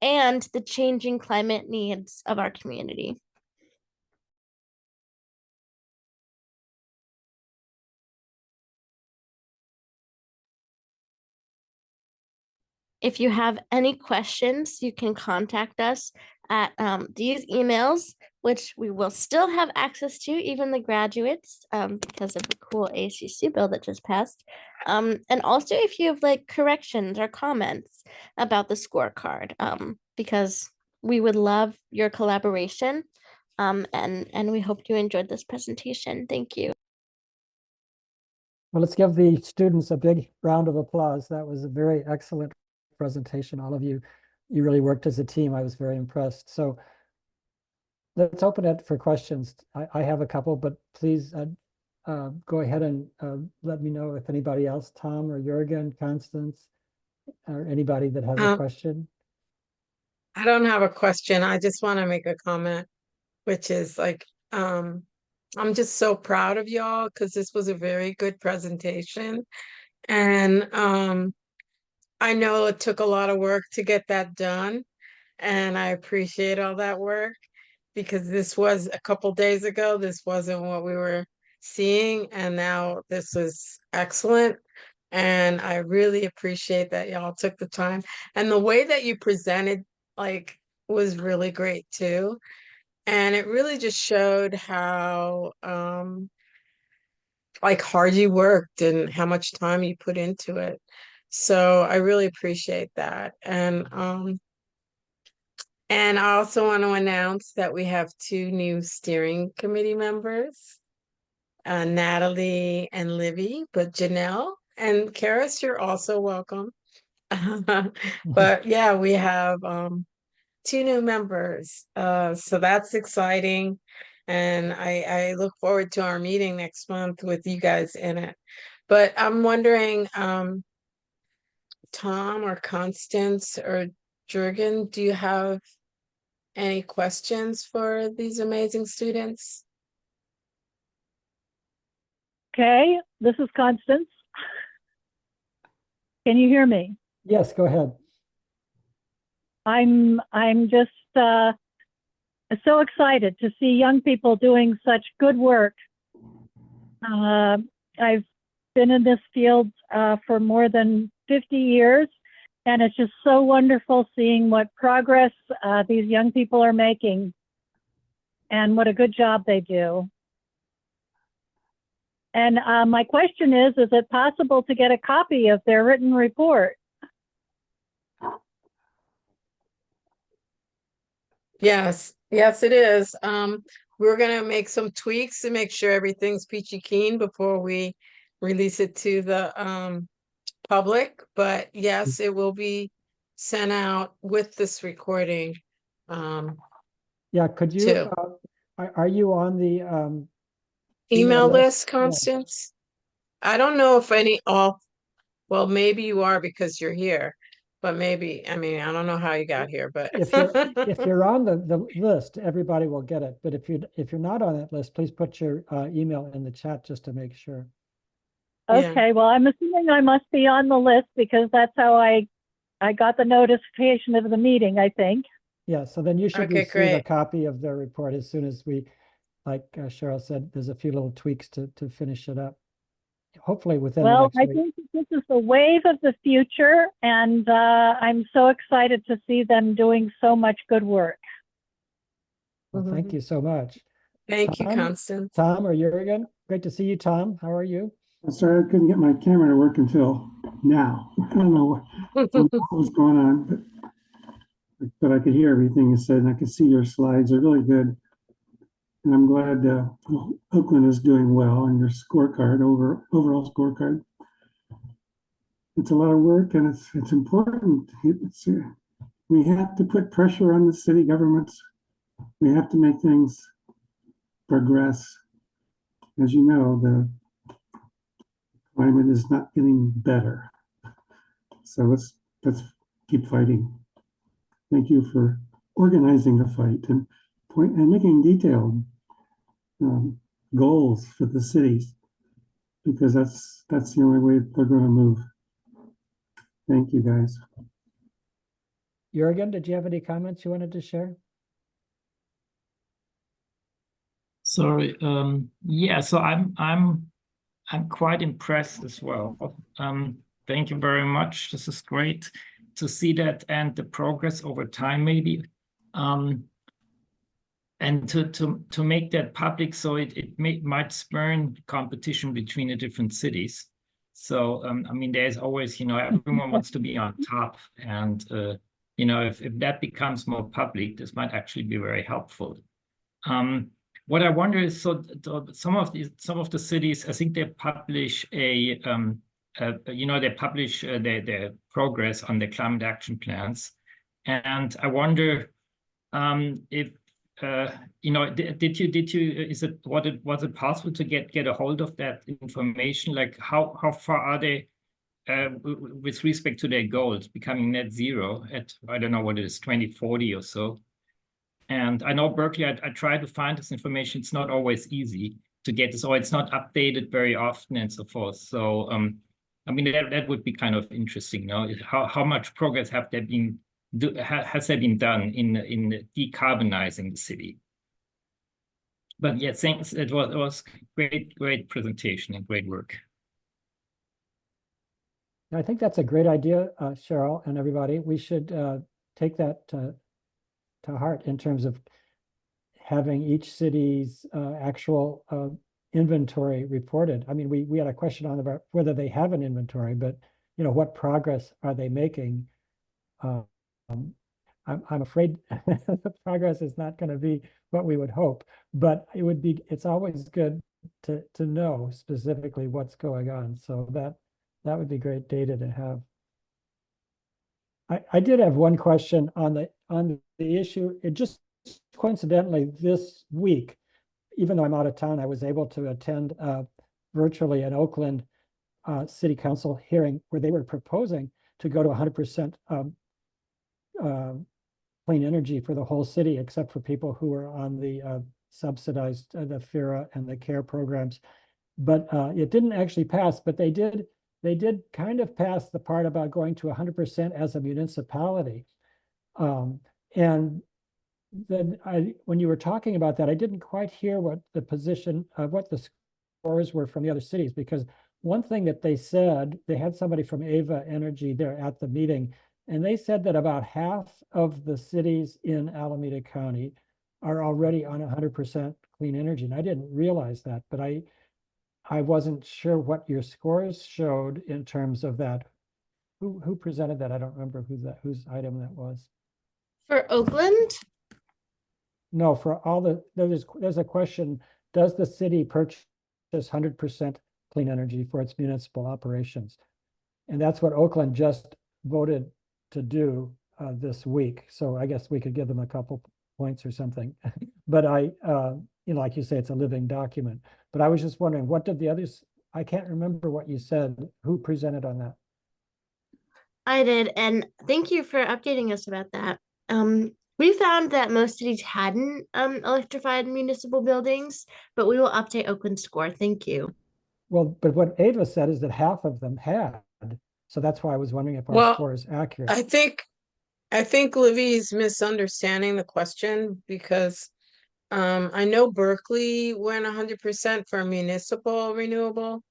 and the changing climate needs of our community. If you have any questions, you can contact us at these emails, which we will still have access to, even the graduates, because of the cool ACC bill that just passed. And also if you have like corrections or comments about the scorecard, because we would love your collaboration. And we hope you enjoyed this presentation. Thank you. Well, let's give the students a big round of applause. That was a very excellent presentation. All of you really worked as a team. I was very impressed. So let's open it for questions. I have a couple, but please go ahead and let me know if anybody else, Tom or Jürgen, Constance, or anybody that has a question. I don't have a question. I just want to make a comment, which is like, I'm just so proud of y'all because this was a very good presentation. And I know it took a lot of work to get that done, and I appreciate all that work because this was a couple days ago. This wasn't what we were seeing, and now this is excellent. And I really appreciate that y'all took the time. And the way that you presented, like, was really great too. And it really just showed how like hard you worked and how much time you put into it. So I really appreciate that. And I also want to announce that we have 2 new steering committee members, Natalie and Livy, but Janelle and Karis, you're also welcome. But yeah, we have 2 new members. So that's exciting. And I look forward to our meeting next month with you guys in it. But I'm wondering, Tom or Constance or Jurgen, do you have any questions for these amazing students? Okay, this is Constance. Can you hear me? Yes, go ahead. I'm just so excited to see young people doing such good work. I've been in this field for more than 50 years, and it's just so wonderful seeing what progress these young people are making and what a good job they do. And my question is it possible to get a copy of their written report? Yes, it is. We're gonna make some tweaks to make sure everything's peachy keen before we release it to the public. But yes, it will be sent out with this recording. Yeah, could you, Too. are you on the Email list, Yeah. Constance? I don't know if well, maybe you are because you're here, but maybe, I mean, I don't know how you got here, but If you're on the list, everybody will get it. But if you're not on that list, please put your email in the chat just to make sure. Yeah. Okay, well, I'm assuming I must be on the list because that's how I got the notification of the meeting, I think. Yeah, so then you should Okay, receive a great. copy of the report as soon as we, like Cheryl said, there's a few little tweaks to finish it up. Hopefully within the Well, next I week. think this is the wave of the future, and I'm so excited to see them doing so much good work. Well, thank you so much. Thank you, Tom? Constance. Tom or Jurgen? Great to see you, Tom. How are you? I'm sorry I couldn't get my camera to work until now. I don't know what was going on, but I could hear everything you said, and I could see your slides. They're really good. And I'm glad Oakland is doing well on your scorecard, overall scorecard. It's a lot of work, and it's important. We have to put pressure on the city governments. We have to make things progress. As you know, the climate is not getting better. So let's keep fighting. Thank you for organizing the fight and making detailed goals for the cities, because that's the only way they're going to move. Thank you, guys. Jurgen, did you have any comments you wanted to share? Sorry. Yeah, so I'm quite impressed as well. Thank you very much. This is great to see that and the progress over time, maybe. And to make that public, so it might spurn competition between the different cities. So I mean, there's always, everyone wants to be on top, and if that becomes more public, this might actually be very helpful. What I wonder is, so some of the cities, I think they publish they publish their progress on their climate action plans, and I wonder if was it possible to get a hold of that information? Like how far are they with respect to their goals, becoming net zero at, I don't know what it is, 2040 or so? And I know Berkeley, I try to find this information. It's not always easy to get this, or it's not updated very often and so forth. So I mean, that would be kind of interesting. How much progress has there been done in decarbonizing the city? But yeah, thanks. It was great presentation and great work. I think that's a great idea, Cheryl and everybody. We should take that to heart in terms of having each city's actual inventory reported. I mean, we had a question on about whether they have an inventory, but what progress are they making? I'm afraid the progress is not going to be what we would hope, but it's always good to know specifically what's going on. So that would be great data to have. I did have one question on the issue. It just coincidentally this week, even though I'm out of town, I was able to attend virtually an Oakland City Council hearing where they were proposing to go to 100% clean energy for the whole city, except for people who are on the subsidized, the FERA and the CARE programs. But it didn't actually pass, but they did kind of pass the part about going to 100% as a municipality. And then when you were talking about that, I didn't quite hear what the position of what the scores were from the other cities, because one thing that they said, they had somebody from Ava Energy there at the meeting, and they said that about half of the cities in Alameda County are already on 100% clean energy. And I didn't realize that, but I wasn't sure what your scores showed in terms of that. Who presented that? I don't remember whose item that was. For Oakland? No, for all there's a question, does the city purchase 100% clean energy for its municipal operations? And that's what Oakland just voted to do this week. So I guess we could give them a couple points or something. But like you say, it's a living document. But I was just wondering, what did the others, I can't remember what you said, who presented on that? I did, and thank you for updating us about that. We found that most cities hadn't electrified municipal buildings, but we will update Oakland's score. Thank you. Well, but what Ava said is that half of them had. So that's why I was wondering if our score is accurate. I think Livy's misunderstanding the question, because I know Berkeley went 100% for municipal renewable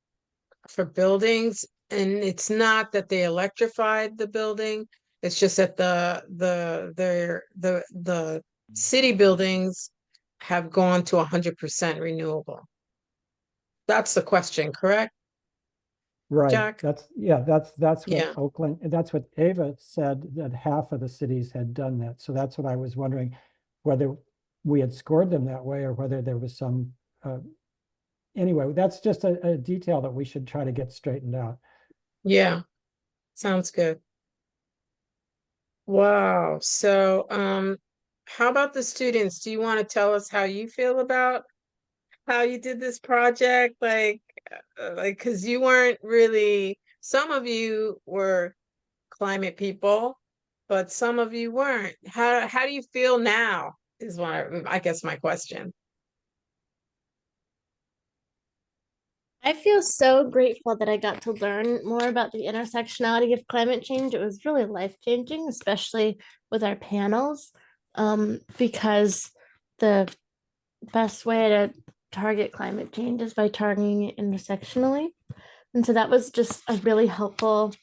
for buildings, and it's not that they electrified the building. It's just that the city buildings have gone to 100% renewable. That's the question, correct? Right. Jack? That's what Oakland, that's what Ava said, that half of the cities had done that. So that's what I was wondering, whether we had scored them that way or whether there was some, anyway, that's just a detail that we should try to get straightened out. Yeah, sounds good. Wow. So, how about the students? Do you want to tell us how you feel about how you did this project? Like, because you weren't really, some of you were climate people, but some of you weren't. How do you feel now is I guess my question. I feel so grateful that I got to learn more about the intersectionality of climate change. It was really life-changing, especially with our panels, because the best way to target climate change is by targeting it intersectionally. And so that was just a really helpful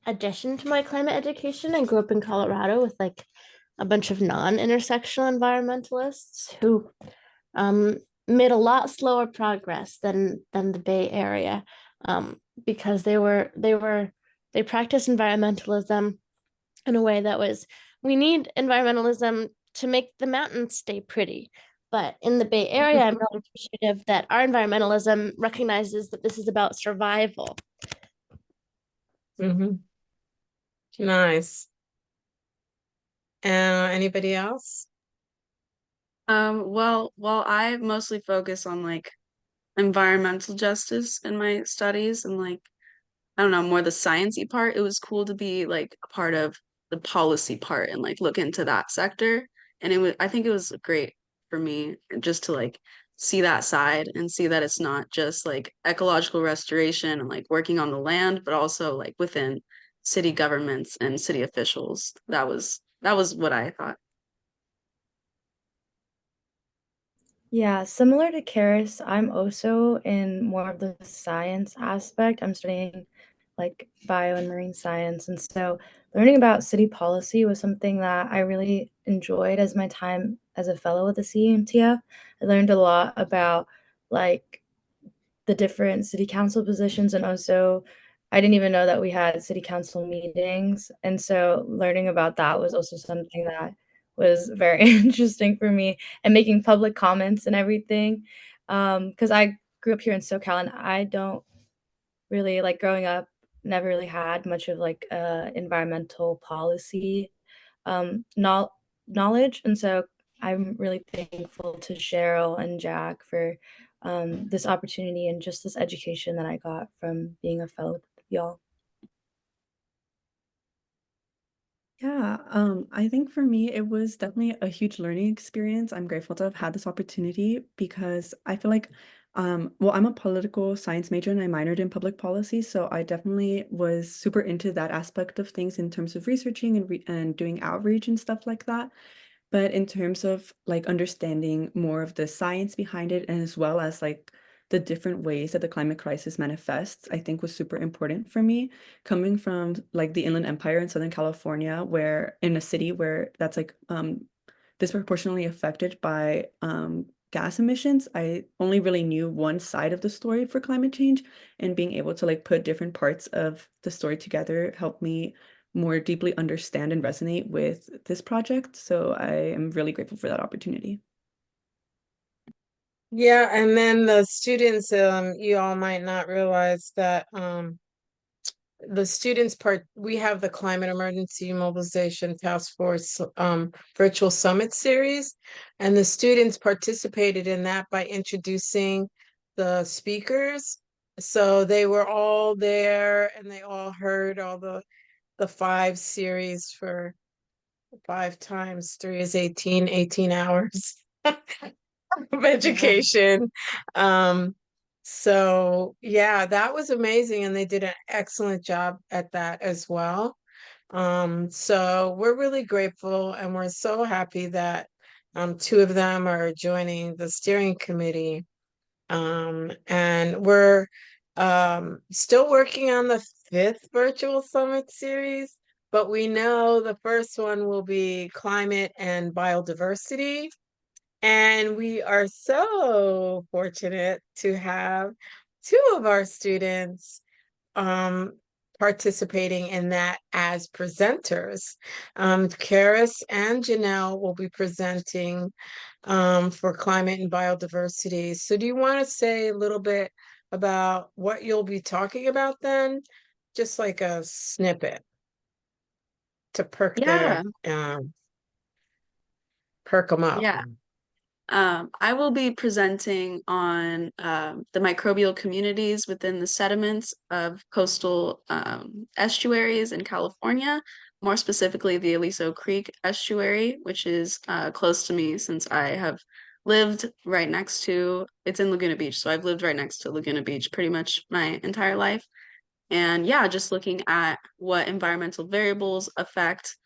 addition to my climate education. I grew up in Colorado with like a bunch of non-intersectional environmentalists who made a lot slower progress than the Bay Area, because they practiced environmentalism in a way that was, we need environmentalism to make the mountains stay pretty. But in the Bay Area, I'm really appreciative that our environmentalism recognizes that this is about survival. Mm-hmm. Nice. Anybody else? Well, I mostly focus on like environmental justice in my studies and like, I don't know, more the sciencey part. It was cool to be like a part of the policy part and like look into that sector. And I think it was great for me just to like see that side and see that it's not just like ecological restoration and like working on the land, but also like within city governments and city officials. That was what I thought. Yeah, similar to Karis, I'm also in more of the science aspect. I'm studying like bio and marine science. And so learning about city policy was something that I really enjoyed as my time as a fellow with the CEMTF. I learned a lot about like the different city council positions, and also I didn't even know that we had city council meetings. And so learning about that was also something that was very interesting for me, and making public comments and everything. Because I grew up here in SoCal, and I don't really like growing up, never really had much of like environmental policy knowledge. And so I'm really thankful to Cheryl and Jack for this opportunity and just this education that I got from being a fellow with y'all. Yeah, I think for me, it was definitely a huge learning experience. I'm grateful to have had this opportunity because I feel like, well, I'm a political science major and I minored in public policy, so I definitely was super into that aspect of things in terms of researching and doing outreach and stuff like that. But in terms of like understanding more of the science behind it, and as well as like the different ways that the climate crisis manifests, I think was super important for me. Coming from like the Inland Empire in Southern California, where in a city where that's like disproportionately affected by gas emissions, I only really knew one side of the story for climate change, and being able to like put different parts of the story together helped me more deeply understand and resonate with this project. So I am really grateful for that opportunity. Yeah, and then the students, you all might not realize that the students we have the Climate Emergency Mobilization Task Force virtual summit series, and the students participated in that by introducing the speakers. So they were all there and they all heard all the 5 series for 5 times 3 is 18 hours of education. So yeah, that was amazing, and they did an excellent job at that as well. So we're really grateful, and we're so happy that 2 of them are joining the steering committee. And we're still working on the 5th virtual summit series, but we know the first one will be climate and biodiversity. And we are so fortunate to have 2 of our students participating in that as presenters. Karis and Janelle will be presenting for climate and biodiversity. So do you want to say a little bit about what you'll be talking about then? Just like a snippet to perk Yeah, them up. yeah. I will be presenting on the microbial communities within the sediments of coastal estuaries in California, more specifically the Aliso Creek estuary, which is close to me since I have lived right next to, it's in Laguna Beach, so I've lived right next to Laguna Beach pretty much my entire life. And yeah, just looking at what environmental variables affect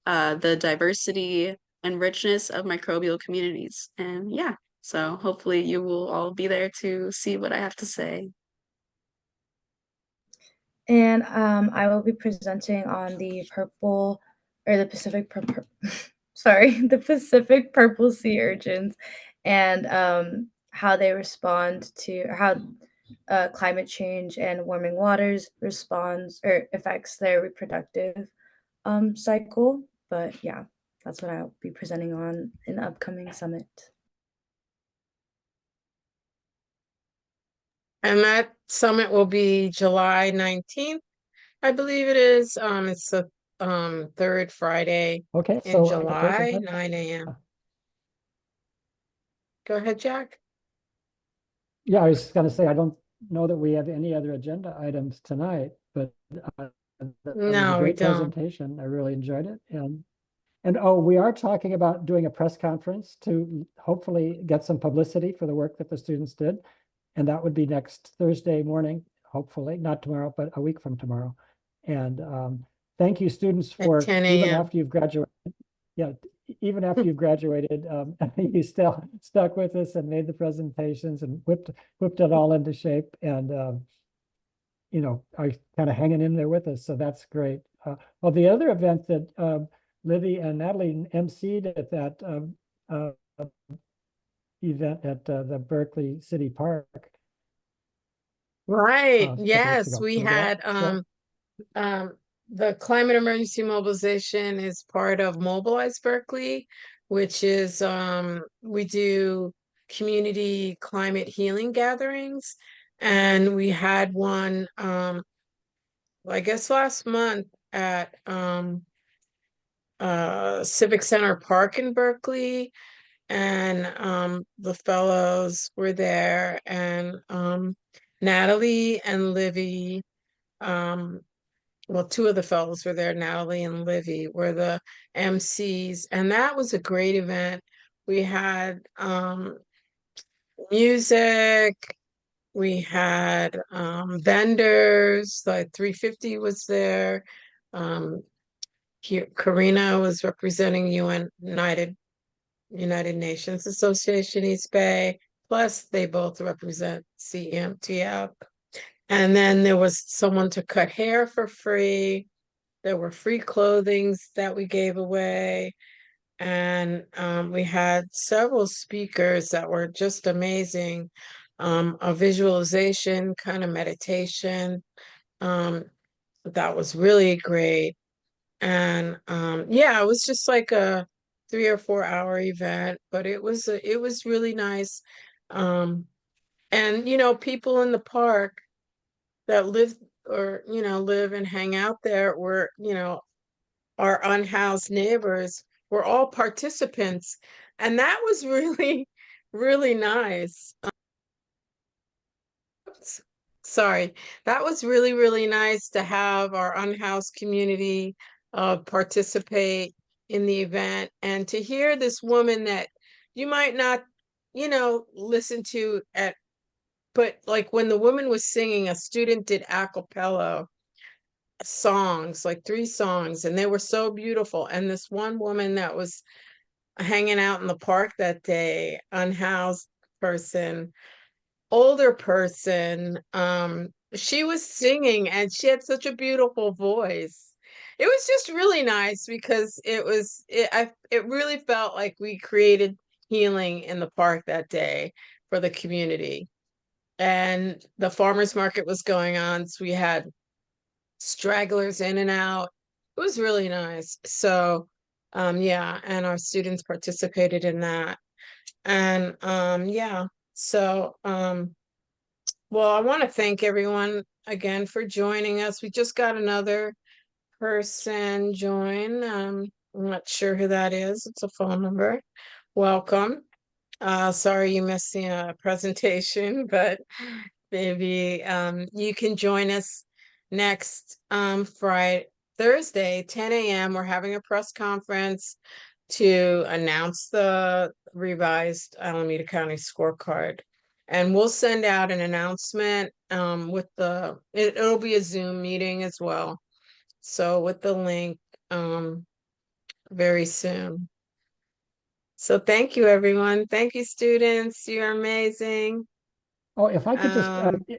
the diversity and richness of microbial communities. And yeah, so hopefully you will all be there to see what I have to say. And I will be presenting on the purple or the Pacific purple, sorry, the Pacific purple sea urchins, and how they respond to, or how climate change and warming waters responds or affects their reproductive cycle. But yeah, that's what I'll be presenting on in the upcoming summit. And that summit will be July 19th, I believe it is. It's the 3rd Friday Okay, in so the July, present, 9 a.m. Go ahead, Jack. yeah, I was just going to say, I don't know that we have any other agenda items tonight, but that was a No, we great don't. presentation. I really enjoyed it. And oh, we are talking about doing a press conference to hopefully get some publicity for the work that the students did. And that would be next Thursday morning, hopefully, not tomorrow, but a week from tomorrow. And thank you, students, At for 10 even a.m. after you've graduated. Yeah, even after you've graduated, you still stuck with us and made the presentations and whipped it all into shape. And you know, are kind of hanging in there with us. So that's great. Well, the other event that Livy and Natalie emceed at that event at the Berkeley City Park. Right. a couple weeks Yes, ago. we Remember had that, Cheryl? the climate emergency mobilization is part of Mobilize Berkeley, which is we do community climate healing gatherings. And we had one I guess last month at Civic Center Park in Berkeley. And the fellows were there, and Natalie and Livy, well, two of the fellows were there. Natalie and Livy were the MCs, and that was a great event. We had music, we had vendors, like 350 was there. Karina was representing United Nations Association East Bay, plus they both represent CEMTF. And then there was someone to cut hair for free. There were free clothings that we gave away. And we had several speakers that were just amazing. A visualization kind of meditation. That was really great. And yeah, it was just like a 3 or 4 hour event, but it was really nice. And you know, people in the park that live or live and hang out there were, our unhoused neighbors were all participants, and that was really really nice. Sorry, that was really really nice to have our unhoused community participate in the event, and to hear this woman that you might not listen to at, but like when the woman was singing, a student did a cappella songs, like 3 songs, and they were so beautiful. And this one woman that was hanging out in the park that day, unhoused person, older person, she was singing and she had such a beautiful voice. It was just really nice because it really felt like we created healing in the park that day for the community. And the farmers market was going on, so we had stragglers in and out. It was really nice. So yeah, and our students participated in that. And yeah, so well, I want to thank everyone again for joining us. We just got another person join. I'm not sure who that is. It's a phone number. Welcome. Sorry you missed the presentation, but maybe you can join us next Thursday, 10 a.m. We're having a press conference to announce the revised Alameda County scorecard. And we'll send out an announcement with it'll be a Zoom meeting as well. So with the link very soon. So thank you, everyone. Thank you, students. You're amazing. Oh, if I could just,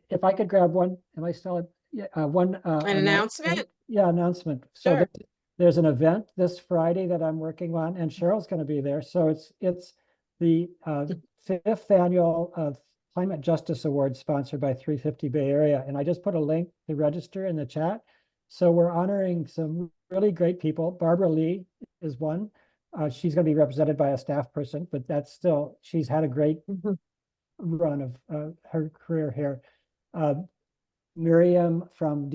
if I could grab one, am I still, one An announcement? Yeah, announcement. So Sure. there's an event this Friday that I'm working on, and Cheryl's going to be there. So it's the 5th annual Climate Justice Award sponsored by 350 Bay Area. And I just put a link to register in the chat. So we're honoring some really great people. Barbara Lee is one. She's going to be represented by a staff person, but that's still, she's had a great run of her career here. Miriam from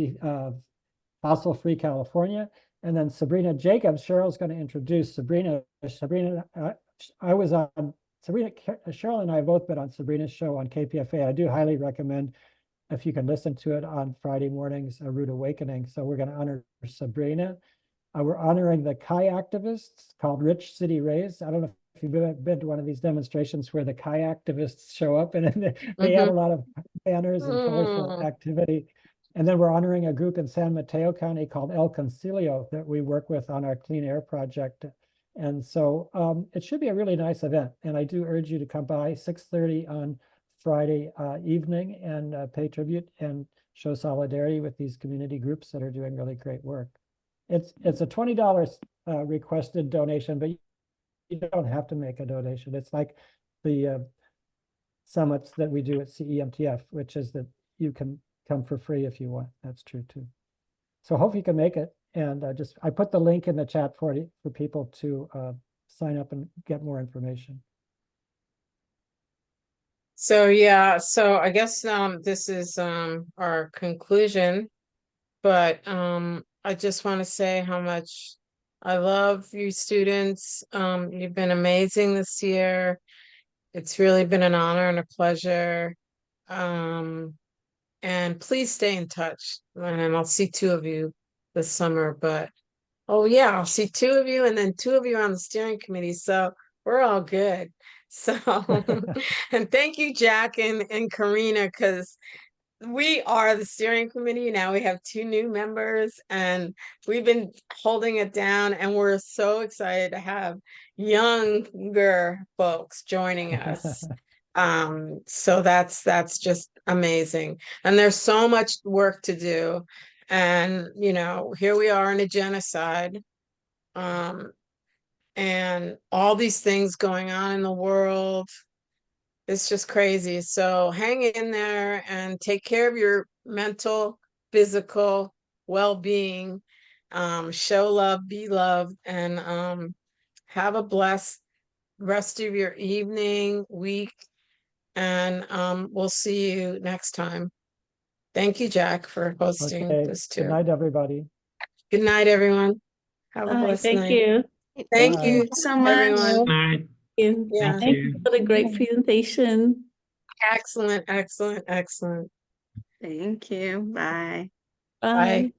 Fossil Free California, and then Sabrina Jacobs. Cheryl's going to introduce Sabrina. I was on Sabrina. Cheryl and I have both been on Sabrina's show on KPFA. I do highly recommend if you can listen to it on Friday mornings, A Rude Awakening. So we're going to honor Sabrina. We're honoring the Kai activists called Rich City Rays. I don't know if you've been to one of these demonstrations where the Kai activists show up, and they have a lot of banners and colorful activity. And then we're honoring a group in San Mateo County called El Concilio that we work with on our clean air project. And so it should be a really nice event. And I do urge you to come by 6:30 on Friday evening and pay tribute. And show solidarity with these community groups that are doing really great work. It's a $20 requested donation, but you don't have to make a donation. It's like the summits that we do at CEMTF, which is that you can come for free if you want. That's true too. So hope you can make it. And I put the link in the chat for people to sign up and get more information. So yeah, so I guess this is our conclusion, but I just want to say how much I love you students. You've been amazing this year. It's really been an honor and a pleasure. And please stay in touch. And I'll see 2 of you this summer, but oh yeah, I'll see 2 of you and then 2 of you on the steering committee. So we're all good. So and thank you, Jack and Karina, because we are the steering committee. Now we have 2 new members and we've been holding it down, and we're so excited to have younger folks joining us. So that's just amazing. And there's so much work to do. And here we are in a genocide. And all these things going on in the world. It's just crazy. So hang in there and take care of your mental, physical well-being. Show love, be loved, and have a blessed rest of your evening, week, and we'll see you next time. Thank you, Jack, for hosting this too. Good night, everybody. Good night, everyone. Have a blessed Thank night. you. Thank Bye. you So much. everyone. Bye. Yeah. Thank you. What a great presentation. Excellent, excellent, excellent. Thank you. Bye. Bye. Bye.